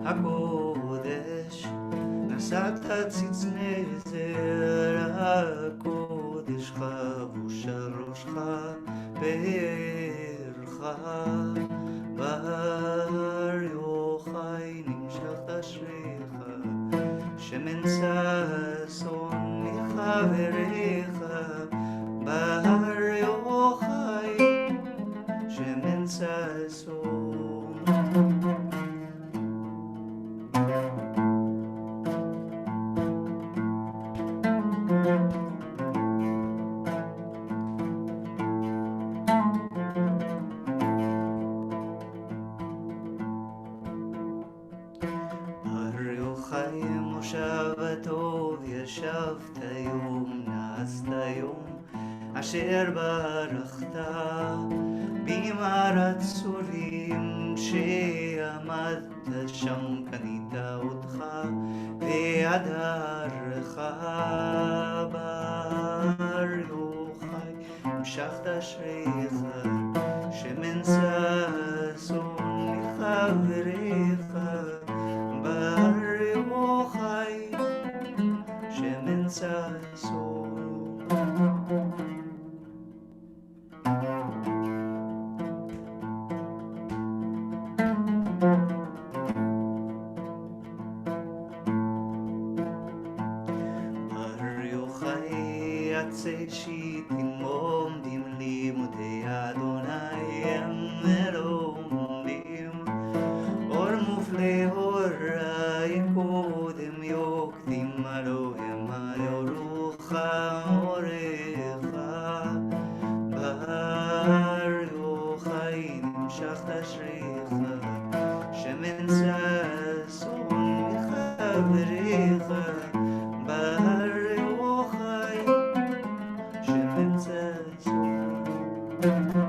הקודש, נשאת צצני זרע הקודש, חבוש על ראשך פארך, בר יוחאי נמשכת אשריך, שמן ששון מחבריך, בר יוחאי, שמן ששון. ישבת יום, נעשת יום, אשר ברכת במערת צורים, שעמדת שם קנית אותך והדרך, בר יוחאי המשכת אשריך, שמן ששון מחבריך, בר יוחאי שמן ששון. בר יוחאי עצי שיטים עומדים לימודי אדוני הם מרוממים, אור מופלא הוראי קודם יוקדים אלוהים היורוך אורך, בר יוחאי נמשכת אשריך, שמן ששון מחבריך, בר יוחאי Barrio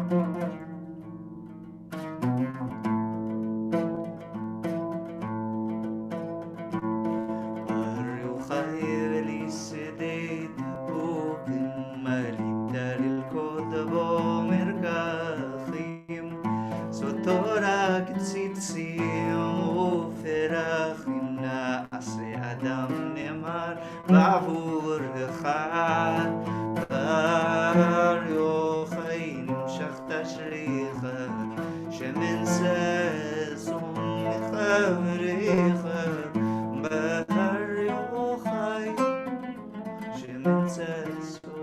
Jairi sedei tapukim malita lilkodabo merkachim sotora ktsitzim uferachim na'ase adam nemar ba'vur echad Barrio Jairi נמשך תשריך שמן ששון מחבריך בהר יוחאי שמן ששון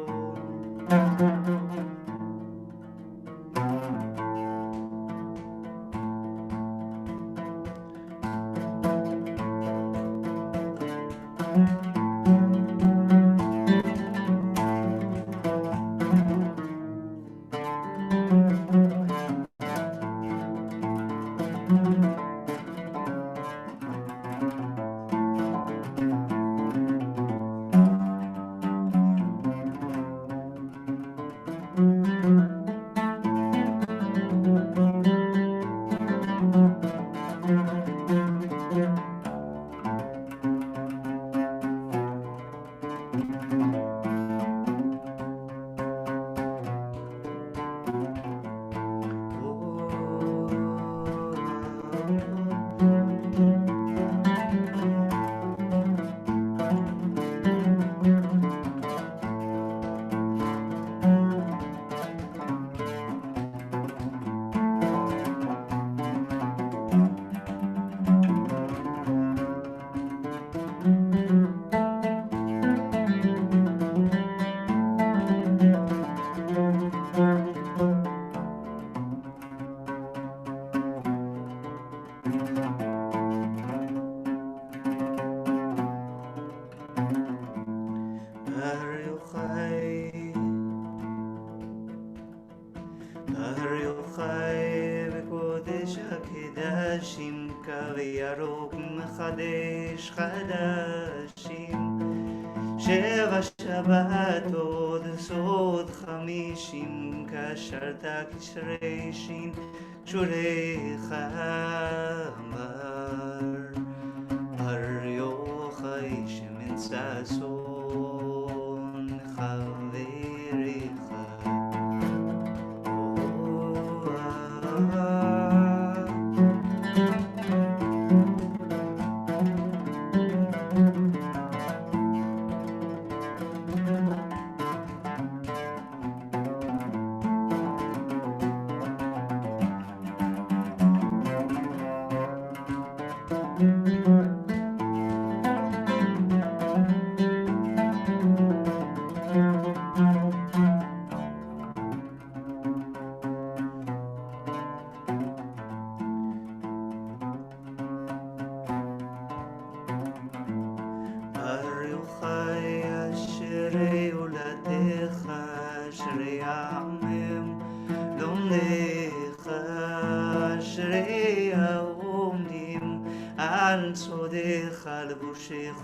הר יוחאי בקודש הקדשים קו ירוק מחדש חדשים שבע שבתות סוד 50 קשרת קשרי שין קשורי חמר הר יוחאי שמן ששון חבריך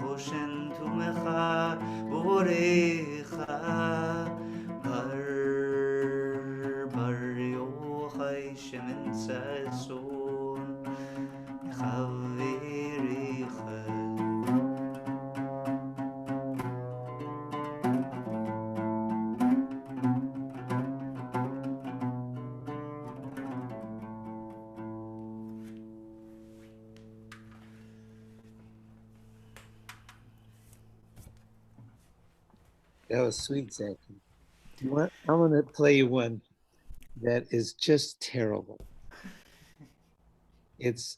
חושן תומך בורך בר יוחאי שמן ששון חבריך That was sweet, Zach. I'm going to play you one that is just terrible. It's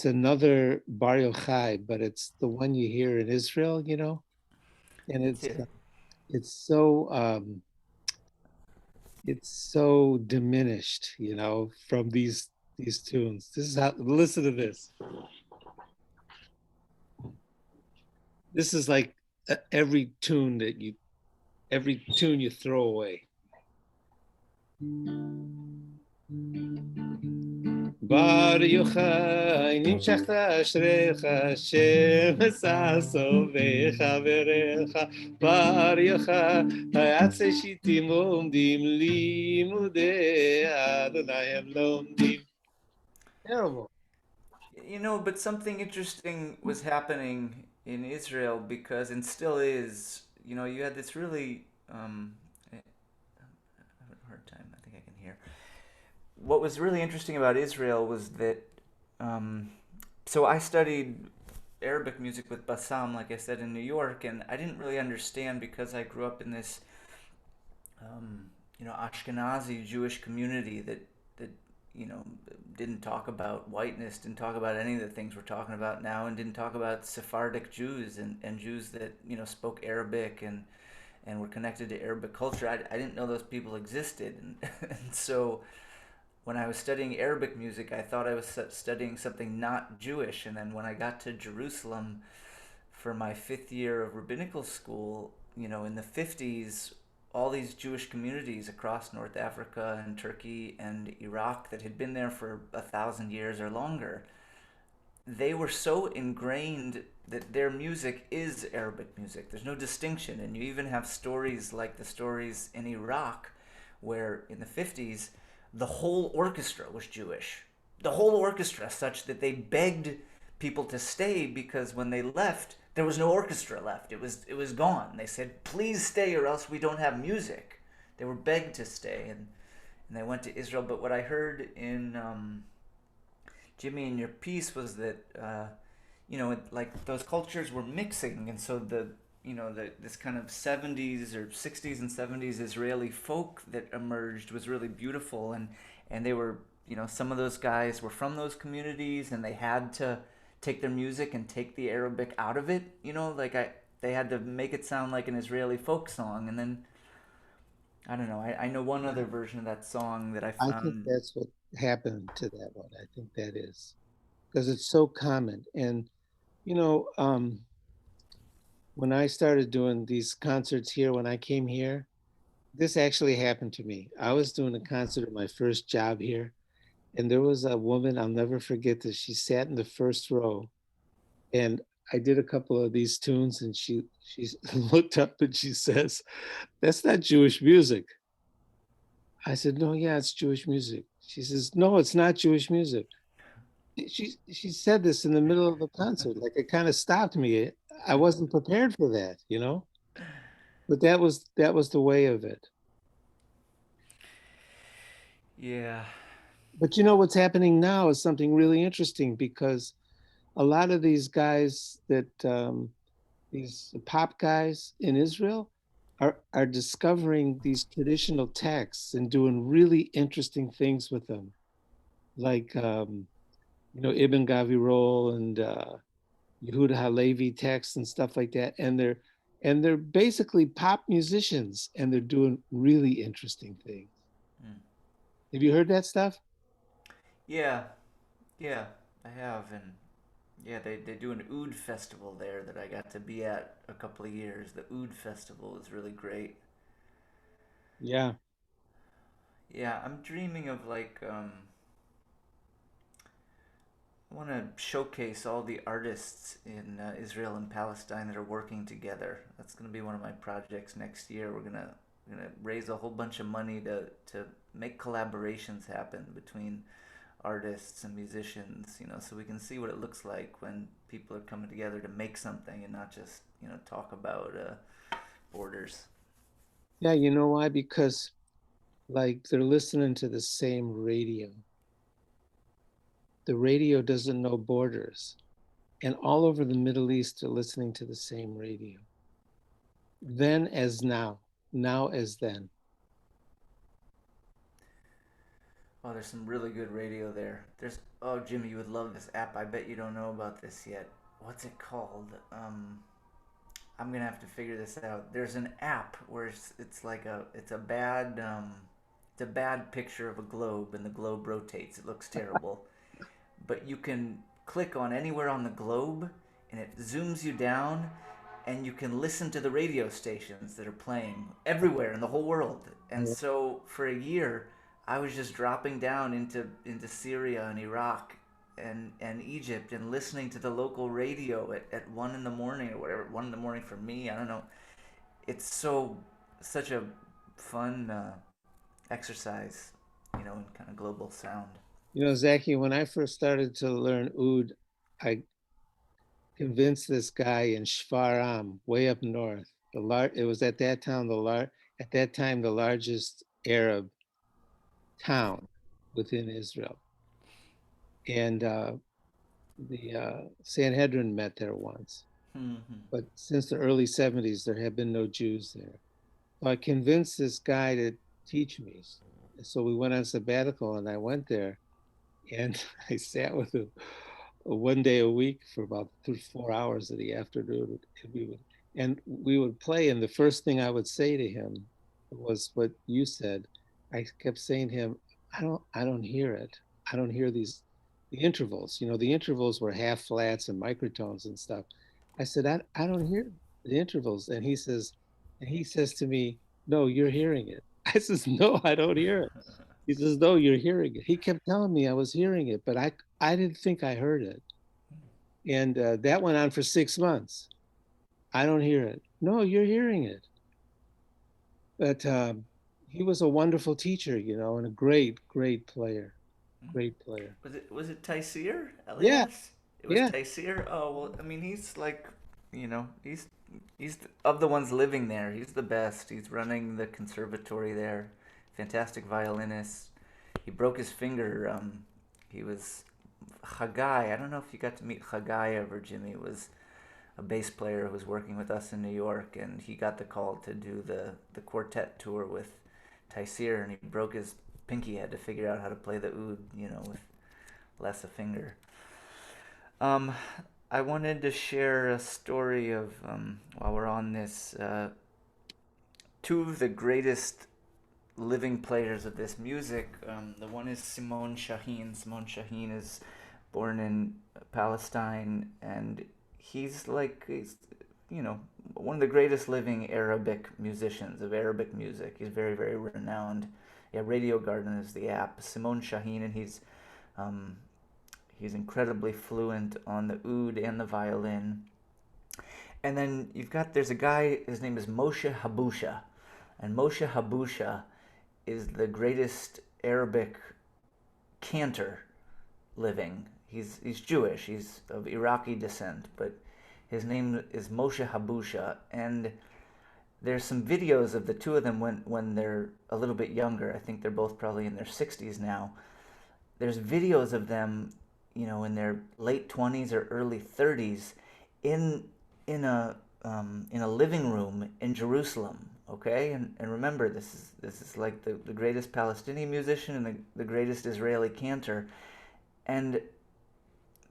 another Bar Yochai, but it's the one you hear in Israel, you know, and it's so diminished, you know, from these tunes. This is how. Listen to this. This is like every tune you throw away. בר יוחאי נמשכת אשריך, שם ששו וחבריך, בר יוחאי עצי שיטים עומדים, לימודי אדוני הם לומדים. Terrible. You know, but something interesting was happening in Israel because, and still is, you know, you had this really, I'm having a hard time, I think I can hear. What was really interesting about Israel was that, um, so I studied Arabic music with Bassam, like I said, in New York, and I didn't really understand because I grew up in this, Ashkenazi Jewish community that you know didn't talk about whiteness, didn't talk about any of the things we're talking about now, and didn't talk about Sephardic Jews and Jews that spoke Arabic and were connected to Arabic culture. I didn't know those people existed, and so when I was studying Arabic music, I thought I was studying something not Jewish, and then when I got to Jerusalem for my 5th year of rabbinical school, in the 50s, all these Jewish communities across North Africa and Turkey and Iraq that had been there for 1,000 years or longer, they were so ingrained that their music is Arabic music. There's no distinction. And you even have stories like the stories in Iraq where in the 50s, the whole orchestra was Jewish. The whole orchestra, such that they begged people to stay because when they left, there was no orchestra left. It was gone. They said, please stay or else we don't have music. They were begged to stay, and they went to Israel. But what I heard in Jimmy in your piece was that like those cultures were mixing, and so this kind of 70s or 60s and 70s Israeli folk that emerged was really beautiful, and they were, some of those guys were from those communities, and they had to take their music and take the Arabic out of it, they had to make it sound like an Israeli folk song. And then I don't know, I know one other version of that song that I I think found. that's what happened to that one. I think that is because it's so common. And, when I started doing these concerts here, when I came here, this actually happened to me. I was doing a concert at my first job here, and there was a woman, I'll never forget this. She sat in the first row, and I did a couple of these tunes, and she looked up and she says, "That's not Jewish music." I said, "No, yeah, it's Jewish music." She says, "No, it's not Jewish music." She said this in the middle of a concert, like it kind of stopped me. I wasn't prepared for that, but that was the way of it. Yeah. But what's happening now is something really interesting because a lot of these guys that these pop guys in Israel are discovering these traditional texts and doing really interesting things with them, like Ibn Gavirol and Yehuda Halevi texts and stuff like that, and they're basically pop musicians, and they're doing really interesting things. Mm. Have you heard that stuff? Yeah, yeah, I have, and yeah, they do an Oud festival there that I got to be at a couple of years. The Oud festival is really great. Yeah. Yeah, I'm dreaming of I want to showcase all the artists in Israel and Palestine that are working together. That's going to be one of my projects next year. We're gonna raise a whole bunch of money to make collaborations happen between artists and musicians, so we can see what it looks like when people are coming together to make something and not just, talk about borders. Yeah, you know why? Because they're listening to the same radio. The radio doesn't know borders. And all over the Middle East are listening to the same radio. Then as now as then. Oh, there's some really good radio there. Oh, Jimmy, you would love this app. I bet you don't know about this yet. What's it called? I'm gonna have to figure this out. There's an app where it's a bad picture of a globe, and the globe rotates. It looks terrible, but you can click on anywhere on the globe, and it zooms you down, and you can listen to the radio stations that are playing everywhere in the whole world. And so for a year, I was just dropping down into Syria and Iraq and Egypt and listening to the local radio at 1 in the morning or whatever, 1 in the morning for me. I don't know. It's such a fun exercise, in kind of global sound. Zachy, when I first started to learn oud, I convinced this guy in Shfaram, way up north. It was at that time the largest Arab town within Israel, and the Sanhedrin met there once. Mm-hmm. But since the early 70s, there have been no Jews there. So I convinced this guy to teach me. So we went on sabbatical, and I went there, and I sat with him 1 day a week for about 4 hours in the afternoon. And we would play, and the first thing I would say to him was what you said. I kept saying to him, I don't hear it. I don't hear the intervals. The intervals were half flats and microtones and stuff. I said, I don't hear the intervals. And he says to me, no, you're hearing it. I says, no, I don't hear it. He says, no, you're hearing it. He kept telling me I was hearing it, but I didn't think I heard it. And that went on for 6 months. I don't hear it. No, you're hearing it. But he was a wonderful teacher, and a great, great player. Great player. Was it Taisir, Elias? Yeah. It was Taisir? Oh, well, I mean, he's like, he's of the ones living there. He's the best. He's running the conservatory there. Fantastic violinist. He broke his finger. He was Chagai. I don't know if you got to meet Chagai ever, Jimmy. Was a bass player who was working with us in New York, and he got the call to do the quartet tour with Taisir, and he broke his pinky. Had to figure out how to play the oud, with less a finger. I wanted to share a story of, while we're on this, two of the greatest living players of this music. The one is Simon Shaheen. Simon Shaheen is born in Palestine, and he's one of the greatest living Arabic musicians of Arabic music. He's very, very renowned. Yeah, Radio Garden is the app. Simon Shaheen, and he's incredibly fluent on the oud and the violin. And then there's a guy, his name is Moshe Habusha, and Moshe Habusha is the greatest Arabic cantor living. He's Jewish. He's of Iraqi descent, but his name is Moshe Habusha, and there's some videos of the two of them when they're a little bit younger. I think they're both probably in their 60s now. There's videos of them, in their late 20s or early 30s, in a living room in Jerusalem. Okay, and remember, this is like the greatest Palestinian musician and the greatest Israeli cantor. And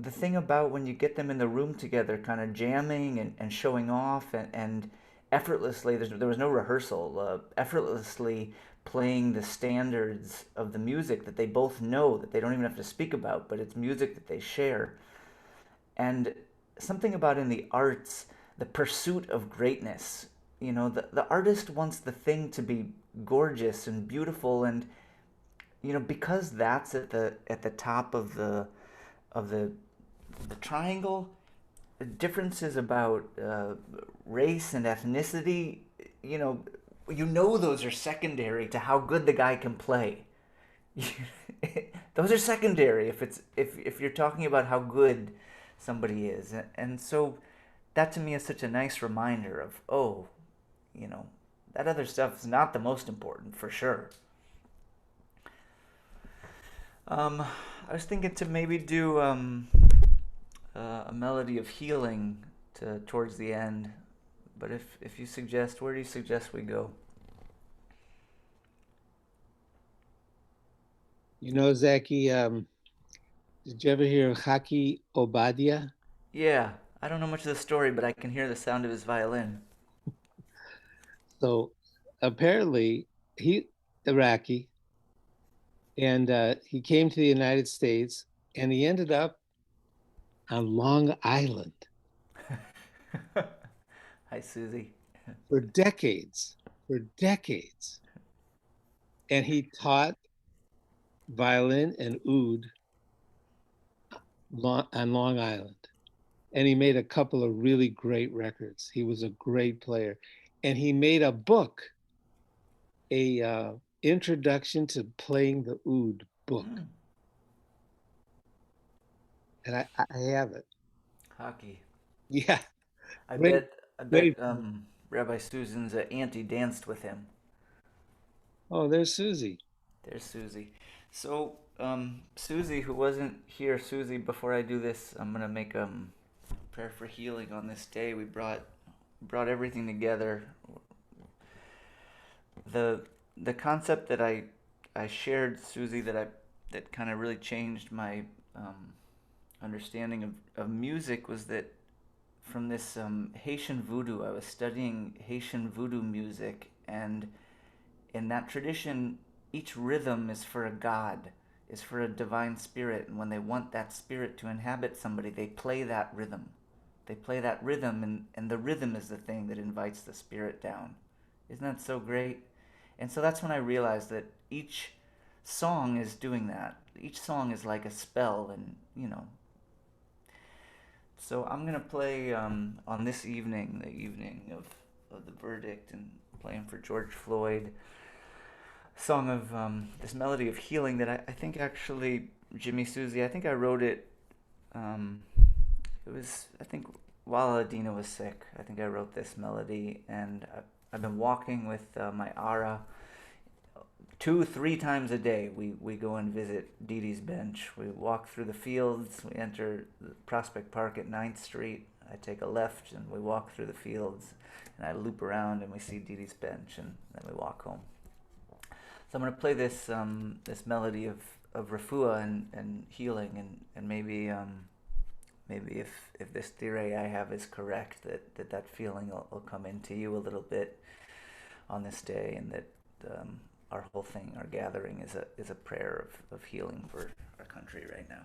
the thing about when you get them in the room together, kind of jamming and showing off and effortlessly, there was no rehearsal, effortlessly playing the standards of the music that they both know, that they don't even have to speak about, but it's music that they share. And something about in the arts, the pursuit of greatness. The artist wants the thing to be gorgeous and beautiful, and because that's at the top of the triangle. The differences about race and ethnicity, those are secondary to how good the guy can play. Those are secondary if you're talking about how good somebody is, and so that to me is such a nice reminder of, that other stuff is not the most important, for sure. I was thinking to maybe do a melody of healing towards the end, but if you suggest, where do you suggest we go? Zachy, did you ever hear Haki Obadia? Yeah, I don't know much of the story, but I can hear the sound of his violin. So apparently he Iraqi, and he came to the United States, and he ended up on Long Island. Hi, Susie. For decades. And he taught violin and oud on Long Island. And he made a couple of really great records. He was a great player. And he made a book, a introduction to playing the oud book. And I have it. Hockey. Yeah. I Great, bet great. Rabbi Susan's auntie danced with him. Oh, there's Susie. There's Susie. So, Susie, who wasn't here, Susie, before I do this, I'm gonna make prayer for healing on this day. We brought everything together. The concept that I shared, Susie, that kind of really changed my understanding of music was that from this Haitian voodoo. I was studying Haitian voodoo music, and in that tradition, each rhythm is for a god, is for a divine spirit, and when they want that spirit to inhabit somebody, they play that rhythm. They play that rhythm, and the rhythm is the thing that invites the spirit down. Isn't that so great? And so that's when I realized that each song is doing that. Each song is like a spell, and So I'm gonna play on this evening, the evening of the verdict, and playing for George Floyd, a song of this melody of healing that I think actually, Jimmy, Susie, I think I wrote it. It was, I think, while Adina was sick. I think I wrote this melody, and I've been walking with my Ara 2-3 times a day. We go and visit Dee Dee's bench. We walk through the fields. We enter the Prospect Park at 9th Street. I take a left and we walk through the fields, and I loop around and we see Dee Dee's bench, and then we walk home. So I'm going to play this this melody of refuah and healing, and maybe if this theory I have is correct, that feeling will come into you a little bit on this day, and that our whole thing, our gathering, is a prayer of healing for our country right now.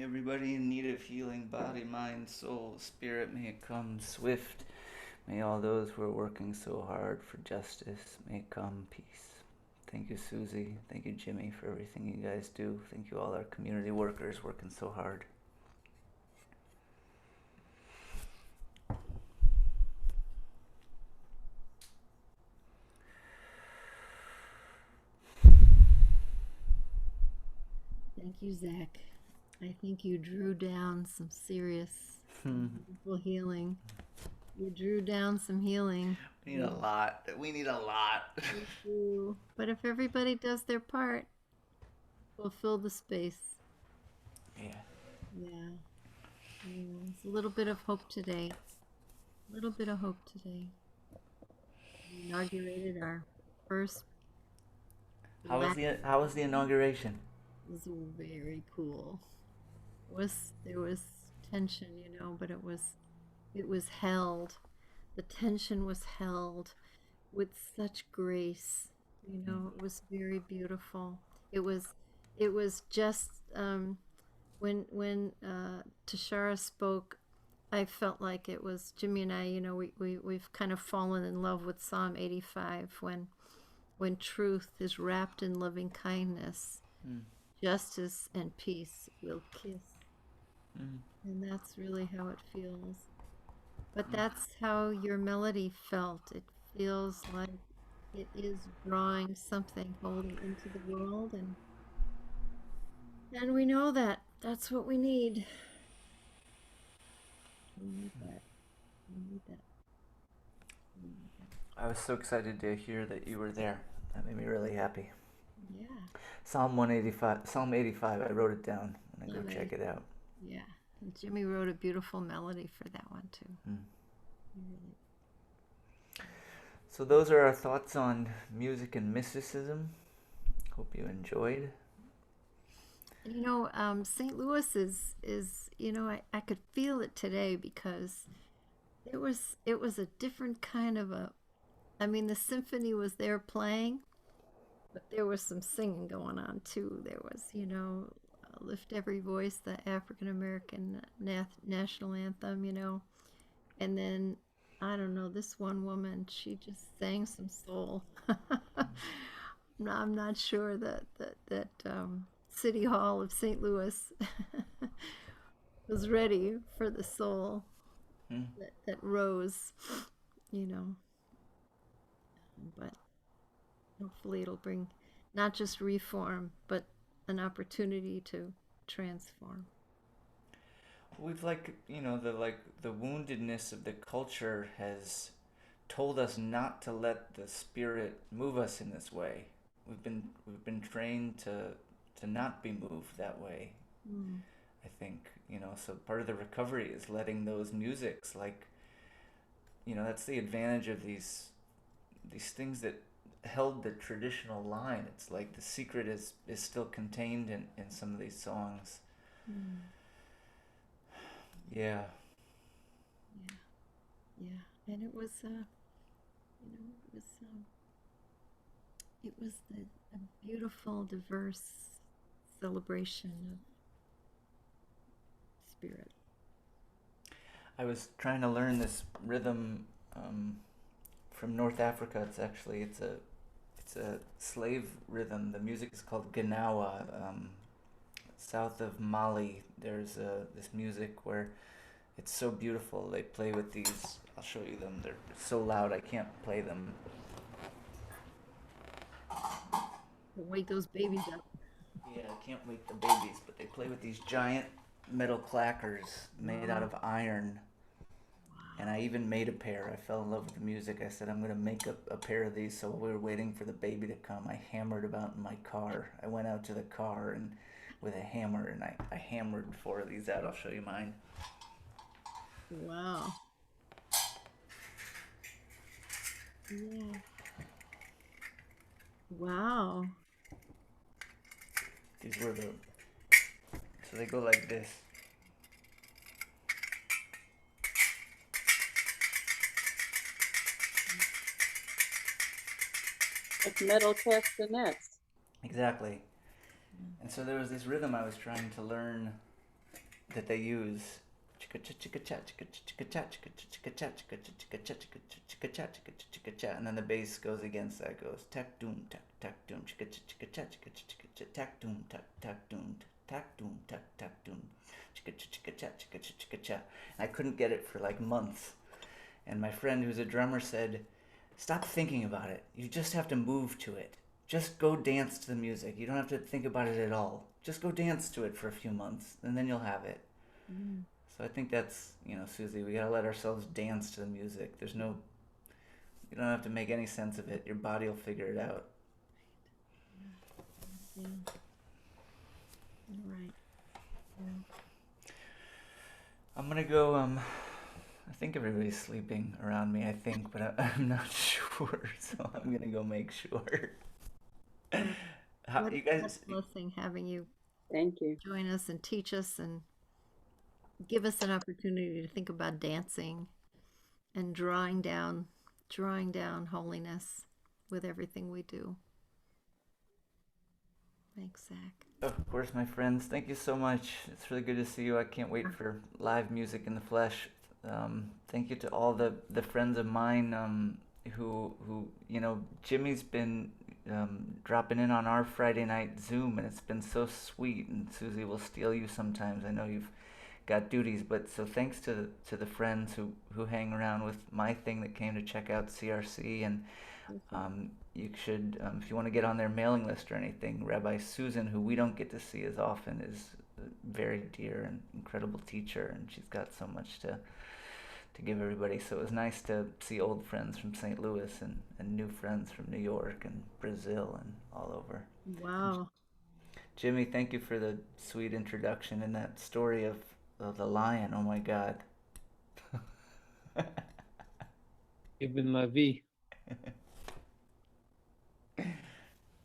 everybody in need of healing, body, mind, soul, spirit, may it come swift. May all those who are working so hard for justice, may it come peace. Thank you, Susie. Thank you, Jimmy, for everything you guys do. Thank you, all our community workers working so hard. Thank you, Zach. I think you drew down some serious beautiful healing. You drew down some healing. We need a lot. We need a lot. We do. But if everybody does their part, we'll fill the space. Yeah. Yeah. It's a little bit of hope today. A little bit of hope today. We inaugurated our first. How was the inauguration? It was very cool. There was tension, but it was held. The tension was held with such grace. It was very beautiful. It was just when Tashara spoke, I felt like it was Jimmy and I. We've kind of fallen in love with Psalm 85 when truth is wrapped in loving kindness. Justice and peace will kiss. And that's really how it feels. But that's how your melody felt. It feels like it is drawing something holy into the world, and we know that that's what we need. We need that. We need that. We need that. I was so excited to hear that you were there. That made me really happy. Yeah. Psalm 85, I wrote it down. I'm going to go check it out. Yeah. And Jimmy wrote a beautiful melody for that one, too. Really. So those are our thoughts on music and mysticism. Hope you enjoyed. St. Louis is I could feel it today because it was a different kind of the symphony was there playing, but there was some singing going on too. There was, Lift Every Voice, the African American national anthem, and then I don't know, this one woman, she just sang some soul. I'm not sure that City Hall of St. Louis was ready for the soul that rose, But hopefully it'll bring not just reform, but an opportunity to transform. We've the woundedness of the culture has told us not to let the spirit move us in this way. We've been trained to not be moved that way. I think, so part of the recovery is letting those musics, that's the advantage of these things that held the traditional line. It's like the secret is still contained in some of these songs. Yeah. And it was a beautiful, diverse celebration of spirit. I was trying to learn this rhythm from North Africa. It's a slave rhythm. The music is called Ganawa. South of Mali, there's this music where it's so beautiful. They play with these. I'll show you them. They're so loud I can't play them. Wake those babies up. Yeah, I can't wake the babies, but they play with these giant metal clackers made out of iron. And I even made a pair. I fell in love with the music. I said, I'm going to make a pair of these. So while we were waiting for the baby to come, I hammered about in my car. I went out to the car and with a hammer, and I hammered 4 of these out. I'll show you mine. Wow. Yeah. Wow. These were so they go like this. Like metal castanets. Exactly. And so there was this rhythm I was trying to learn that they use. And then the bass goes against that, goes tack doom tack tack doom tack doom tack tack doom tack doom tack tack doom. And I couldn't get it for like months. And my friend who's a drummer said, stop thinking about it. You just have to move to it. Just go dance to the music. You don't have to think about it at all. Just go dance to it for a few months, and then you'll have it. Mm. So I think that's, Susie, we gotta let ourselves dance to the music. You don't have to make any sense of it. Your body will figure it out. Yeah. You're right. Yeah. I'm gonna go, I think everybody's sleeping around me, but I'm not sure, so I'm gonna go make sure. What You a guys, blessing having you Thank you. join us and teach us and give us an opportunity to think about dancing and drawing down holiness with everything we do. Thanks, Zach. of course, my friends, thank you so much. It's really good to see you. I can't wait for live music in the flesh. Thank you to all the friends of mine who Jimmy's been dropping in on our Friday night Zoom, and it's been so sweet. And Susie will steal you sometimes. I know you've got duties, but so thanks to the friends who hang around with my thing that came to check out CRC. And you should, if you want to get on their mailing list or anything, Rabbi Susan, who we don't get to see as often, is a very dear and incredible teacher, and she's got so much to give everybody. So it was nice to see old friends from St. Louis and new friends from New York and Brazil and all over. Wow. Jimmy, thank you for the sweet introduction and that story of the lion. Oh my God. Ibn Lavi.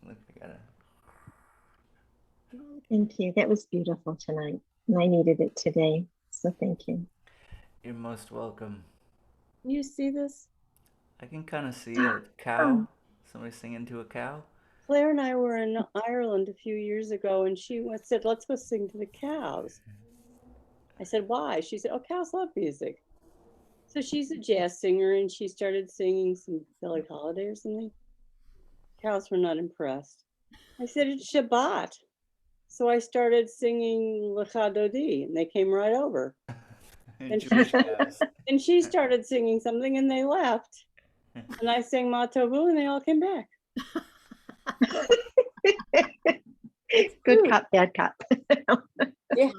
Look, I gotta. Thank you. That was beautiful tonight. And I needed it today. So thank you. You're most welcome. You see this? I can kind of see a cow. Somebody singing to a cow. Claire and I were in Ireland a few years ago, and she said, let's go sing to the cows. I said, why? She said, oh, cows love music. So she's a jazz singer, and she started singing some Billie Holiday or something. Cows were not impressed. I said, it's Shabbat. So I started singing Lecha Dodi, and they came right over. And she started singing something, and they left. And I sang Ma Tovu, and they all came back. Good cop, bad cop. Yeah,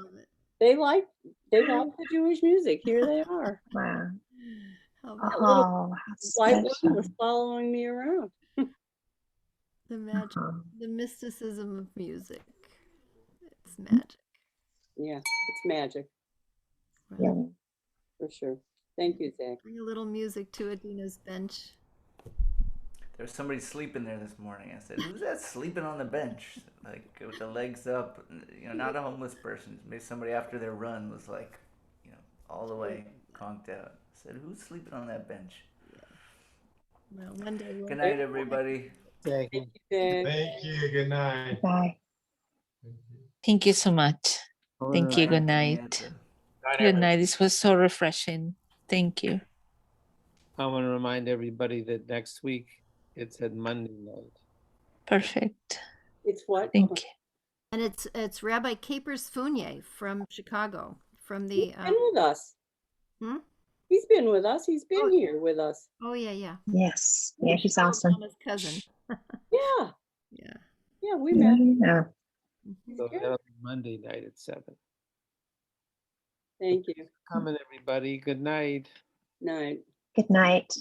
they like the Jewish music. Here they are. Wow. That little white special. woman was following me around. The magic, the mysticism of music. It's magic. Yeah, it's magic. Yeah. For sure. Thank you, Zach. Bring a little music to Adina's bench. There was somebody sleeping there this morning. I said, who's that sleeping on the bench? Like, with the legs up, not a homeless person. Maybe somebody after their run was like, all the way conked out. I said, who's sleeping on that bench? Well, one day we'll... Good night, everybody. Thank you. Thank you. Good night. Bye. Thank you so much. Thank you. Good night. Good night. This was so refreshing. Thank you. I want to remind everybody that next week it's at Monday night. Perfect. It's what? Thank you. And it's Rabbi Capers Fournier from Chicago, from the... He's been with us. Hmm? He's been with us. He's been here with us. Oh, yeah. Yes. Yeah, she's awesome. Mama's cousin. Yeah. Yeah. Yeah, we met. Yeah. So that'll be Monday night at 7. Thank you. Coming, everybody. Good night. Night. Good night.